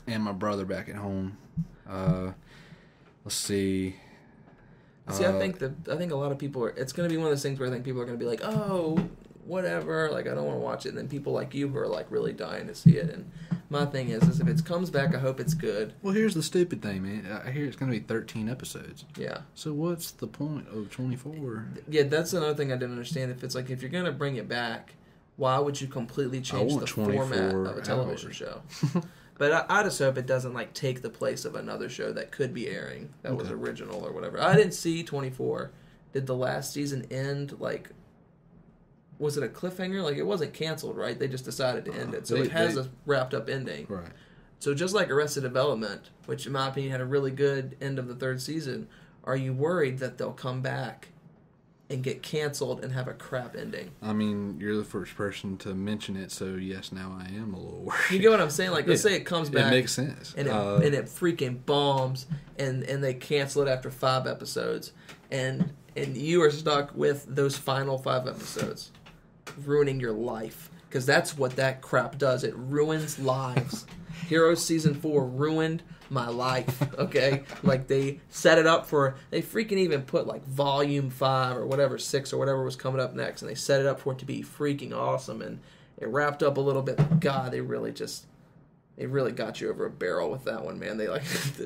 And my brother back at home. Let's see. See, I think a lot of people it's going to be one of those things where I think people are going to be like, oh, whatever, like, I don't want to watch it. And then people like you who are, like, really dying to see it. And my thing is if it comes back, I hope it's good. Well, here's the stupid thing, man. I hear it's going to be 13 episodes. Yeah. So what's the point of 24? Yeah, that's another thing I didn't understand. If you're going to bring it back, why would you completely change the format of a television show? But I just hope it doesn't, like, take the place of another show that could be airing that was original or whatever. I didn't see 24. Did the last season end, like, was it a cliffhanger? Like, it wasn't canceled, right? They just decided to end it. So it has a wrapped-up ending. Right. So just like Arrested Development, which in my opinion had a really good end of the 3rd season, are you worried that they'll come back and get canceled and have a crap ending? I mean, you're the first person to mention it, so yes, now I am a little worried. You get what I'm saying? Like, let's say it comes back. It makes sense. And it freaking bombs, and they cancel it after 5 episodes, and you are stuck with those final 5 episodes, ruining your life. Because that's what that crap does. It ruins lives. Heroes Season 4 ruined my life, okay? Like, they set it up they freaking even put, like, Volume 5 or whatever, 6 or whatever was coming up next, and they set it up for it to be freaking awesome, and it wrapped up a little bit. But God, they really got you over a barrel with that one, man.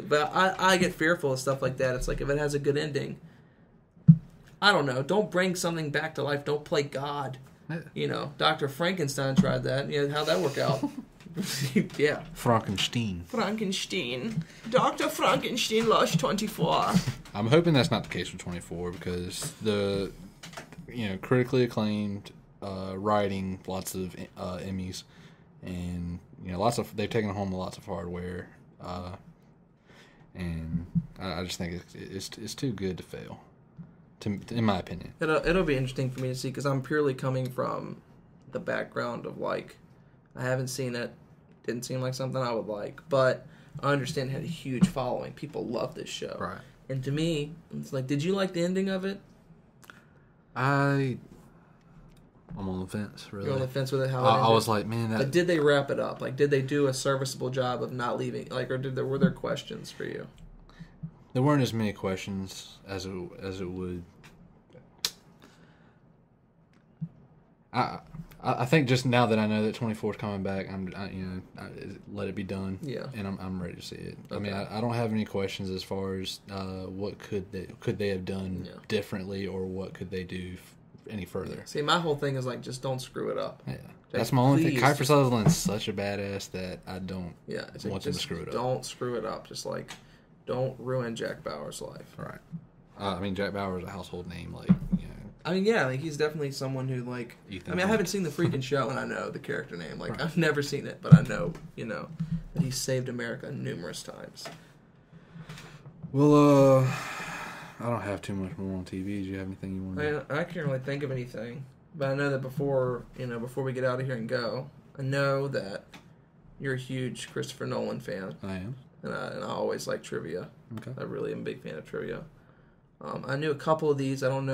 But I get fearful of stuff like that. It's like, if it has a good ending, I don't know, don't bring something back to life. Don't play God. Dr. Frankenstein tried that. How'd that work out? Yeah. Frankenstein. Dr. Frankenstein lost 24. I'm hoping that's not the case with 24 because the, critically acclaimed writing, lots of Emmys, and they've taken home lots of hardware, and I just think it's too good to fail, in my opinion. It'll be interesting for me to see because I'm purely coming from the background of like I haven't seen it, didn't seem like something I would like, but I understand it had a huge following. People love this show, Right? And to me, it's like, did you like the ending of it? I'm on the fence, really. You're on the fence with it. How it I ended? was like, man, But did they wrap it up? Like, did they do a serviceable job of not leaving? Like, or were there questions for you? there weren't as many questions as it would. I think just now that I know that 24 is coming back, let it be done. Yeah. And I'm ready to see it. Okay. I mean, I don't have any questions as far as what could they have done differently, or what could they do any further. See, my whole thing is like, just don't screw it up. Yeah. Like, That's my only thing. please. Kiefer Sutherland's such a badass that I don't It's want them to screw it up. Don't screw it up. Just like, don't ruin Jack Bauer's life. Right. I mean, Jack Bauer is a household name. Like, I mean, yeah, like he's definitely someone who like. Ethan I mean, I Hawke. haven't seen the freaking show, and I know the character name. Like, Right. I've never seen it, but I know, that he saved America numerous times. Well, I don't have too much more on TV. Do you have anything you want to? I can't really think of anything, but I know that before we get out of here and go, I know that you're a huge Christopher Nolan fan, I am. and I always like trivia. Okay. I really am a big fan of trivia. I knew a couple of these. I don't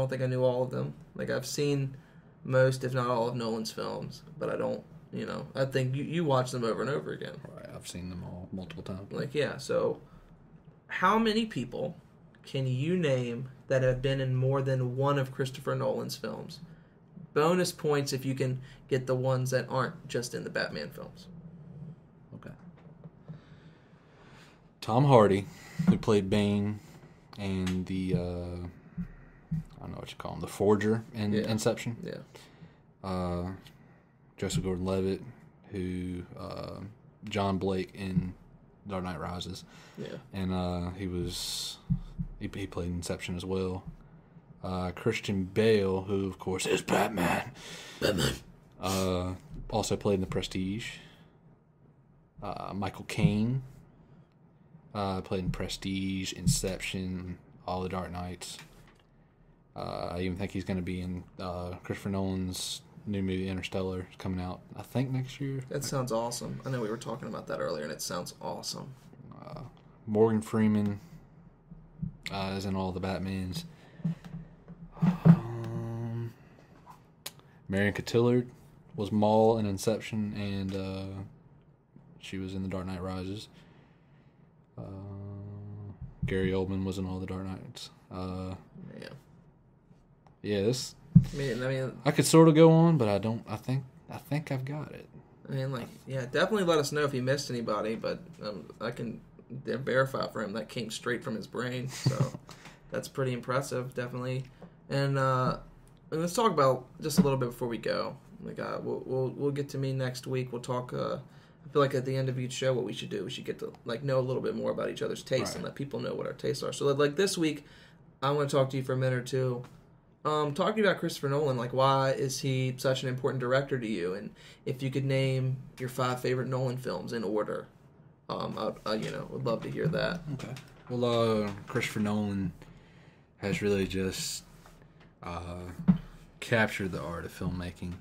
think I knew all of them. Like, I've seen most, if not all, of Nolan's films, but I don't, I think you watch them over and over again. Right. I've seen them all multiple times. Like, yeah, so how many people can you name that have been in more than one of Christopher Nolan's films? Bonus points if you can get the ones that aren't just in the Batman films. Okay. Tom Hardy, who played Bane and the I don't know what you call him, the Forger in Inception. Yeah. Joseph Gordon-Levitt, who John Blake in Dark Knight Rises. Yeah. And he played Inception as well. Christian Bale, who of course is Batman. Also played in The Prestige. Michael Caine played in Prestige, Inception, all the Dark Knights. I even think he's going to be in Christopher Nolan's new movie Interstellar. It's coming out, I think, next year. That sounds awesome. I know we were talking about that earlier, and it sounds awesome. Morgan Freeman is in all the Batmans. Marion Cotillard was Maul in Inception, and she was in The Dark Knight Rises. Gary Oldman was in all the Dark Knights. Yeah, this. I mean, I could sort of go on, but I don't. I think I've got it. I mean, definitely let us know if you missed anybody, but I can verify for him that came straight from his brain, so that's pretty impressive, definitely. And let's talk about just a little bit before we go. Like, we'll get to me next week. We'll talk. I feel like at the end of each show, what we should do, we should get to know a little bit more about each other's tastes and let people know what our tastes are. So, like this week, I want to talk to you for a minute or two. Talking about Christopher Nolan, like, why is he such an important director to you? And if you could name your 5 favorite Nolan films in order, would love to hear that. Okay. Well, Christopher Nolan has really just captured the art of filmmaking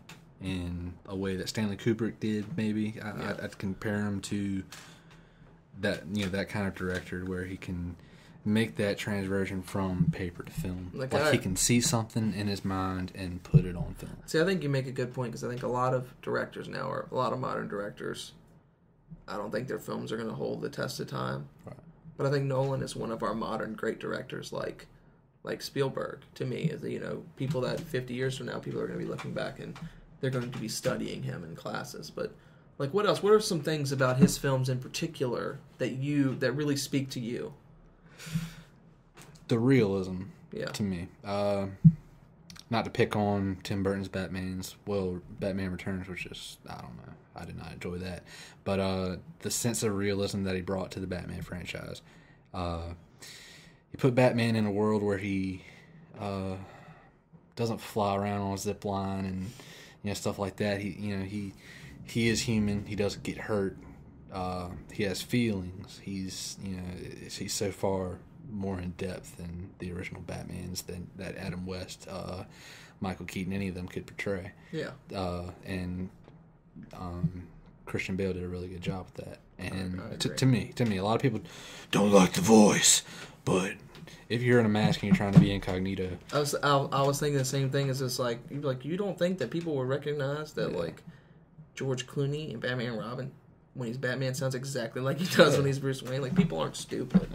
in a way that Stanley Kubrick did. Maybe I'd compare him to that kind of director where he can make that transversion from paper to film. Like he can see something in his mind and put it on film. See, I think you make a good point because I think a lot of directors now, or a lot of modern directors, I don't think their films are going to hold the test of time. Right. But I think Nolan is one of our modern great directors, like Spielberg. To me, is people that 50 years from now, people are going to be looking back and they're going to be studying him in classes. But like, what else? What are some things about his films in particular that really speak to you? The realism, yeah, to me. Not to pick on Tim Burton's Batman's, Batman Returns, which is, I don't know, I did not enjoy that. But the sense of realism that he brought to the Batman franchise. He put Batman in a world where he doesn't fly around on a zip line and stuff like that. He he is human. He doesn't get hurt. He has feelings. He's so far more in depth than the original Batmans that Adam West, Michael Keaton, any of them could portray. Yeah. And Christian Bale did a really good job with that. And I to me, a lot of people don't like the voice, but if you're in a mask and you're trying to be incognito, I was thinking the same thing. As it's like you don't think that people will recognize that like George Clooney and Batman and Robin, when he's Batman, sounds exactly like he does when he's Bruce Wayne. Like, people aren't stupid.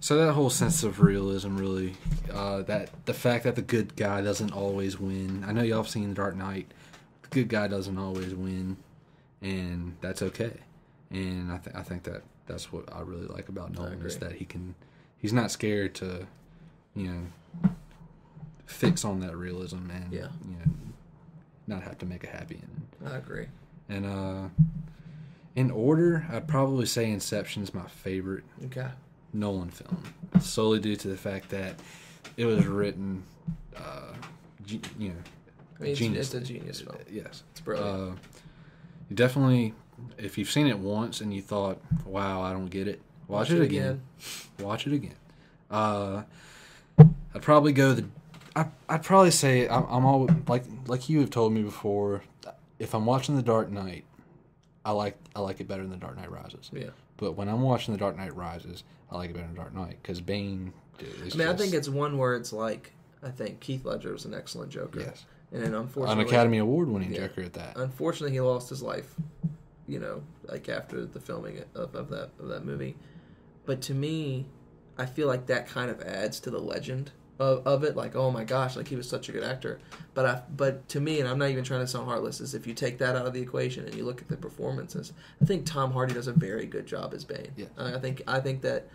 So that whole sense of realism, really, that the fact that the good guy doesn't always win. I know y'all have seen The Dark Knight. The good guy doesn't always win, and that's okay. And I think that's what I really like about Nolan, is that he's not scared to, fix on that realism and not have to make a happy ending. I agree. And in order, I'd probably say Inception's my favorite Nolan film, solely due to the fact that it was written, genius. It's a genius film. Yes, it's brilliant. You definitely, if you've seen it once and you thought, "Wow, I don't get it," watch it again. Watch it again. I'd probably I'd probably say I'm all like you have told me before. If I'm watching The Dark Knight, I like it better than The Dark Knight Rises. Yeah. But when I'm watching The Dark Knight Rises, I like it better than Dark Knight because Bane. I think it's one where it's like, I think Heath Ledger was an excellent Joker. Yes. And then unfortunately, an Academy Award winning Joker at that. Unfortunately, he lost his life, like after the filming of that movie. But to me, I feel like that kind of adds to the legend of it. Like, oh my gosh, like he was such a good actor. But to me, and I'm not even trying to sound heartless, is if you take that out of the equation and you look at the performances, I think Tom Hardy does a very good job as Bane. Yeah. I think that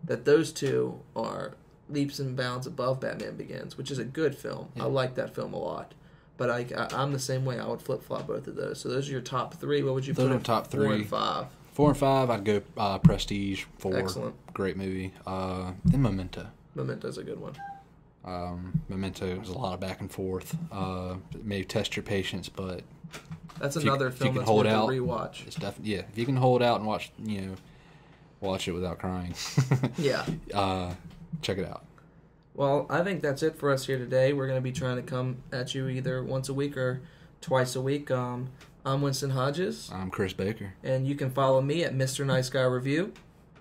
those two are leaps and bounds above Batman Begins, which is a good film. Yeah. I like that film a lot. But I'm the same way. I would flip-flop both of those. So those are your top three. What would you put in top 3? 4 and 5? 4 and 5, I'd go Prestige. 4. Excellent. Great movie. Then Memento. Memento's a good one. Memento is a lot of back and forth. It may test your patience, but that's another film that's worth a rewatch. It's definitely, if you can hold out and watch it without crying. Check it out. Well, I think that's it for us here today. We're going to be trying to come at you either once a week or twice a week. I'm Winston Hodges. I'm Chris Baker. And you can follow me at Mr. Nice Guy Review.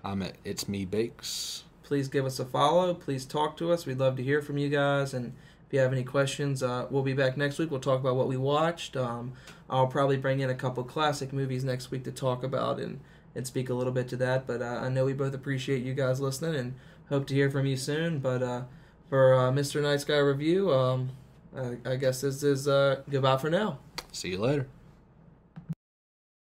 I'm at It's Me Bakes. Please give us a follow. Please talk to us. We'd love to hear from you guys. And if you have any questions, we'll be back next week. We'll talk about what we watched. I'll probably bring in a couple classic movies next week to talk about and speak a little bit to that. But I know we both appreciate you guys listening and hope to hear from you soon. But for Mr. Nice Guy Review, I guess this is goodbye for now. See you later.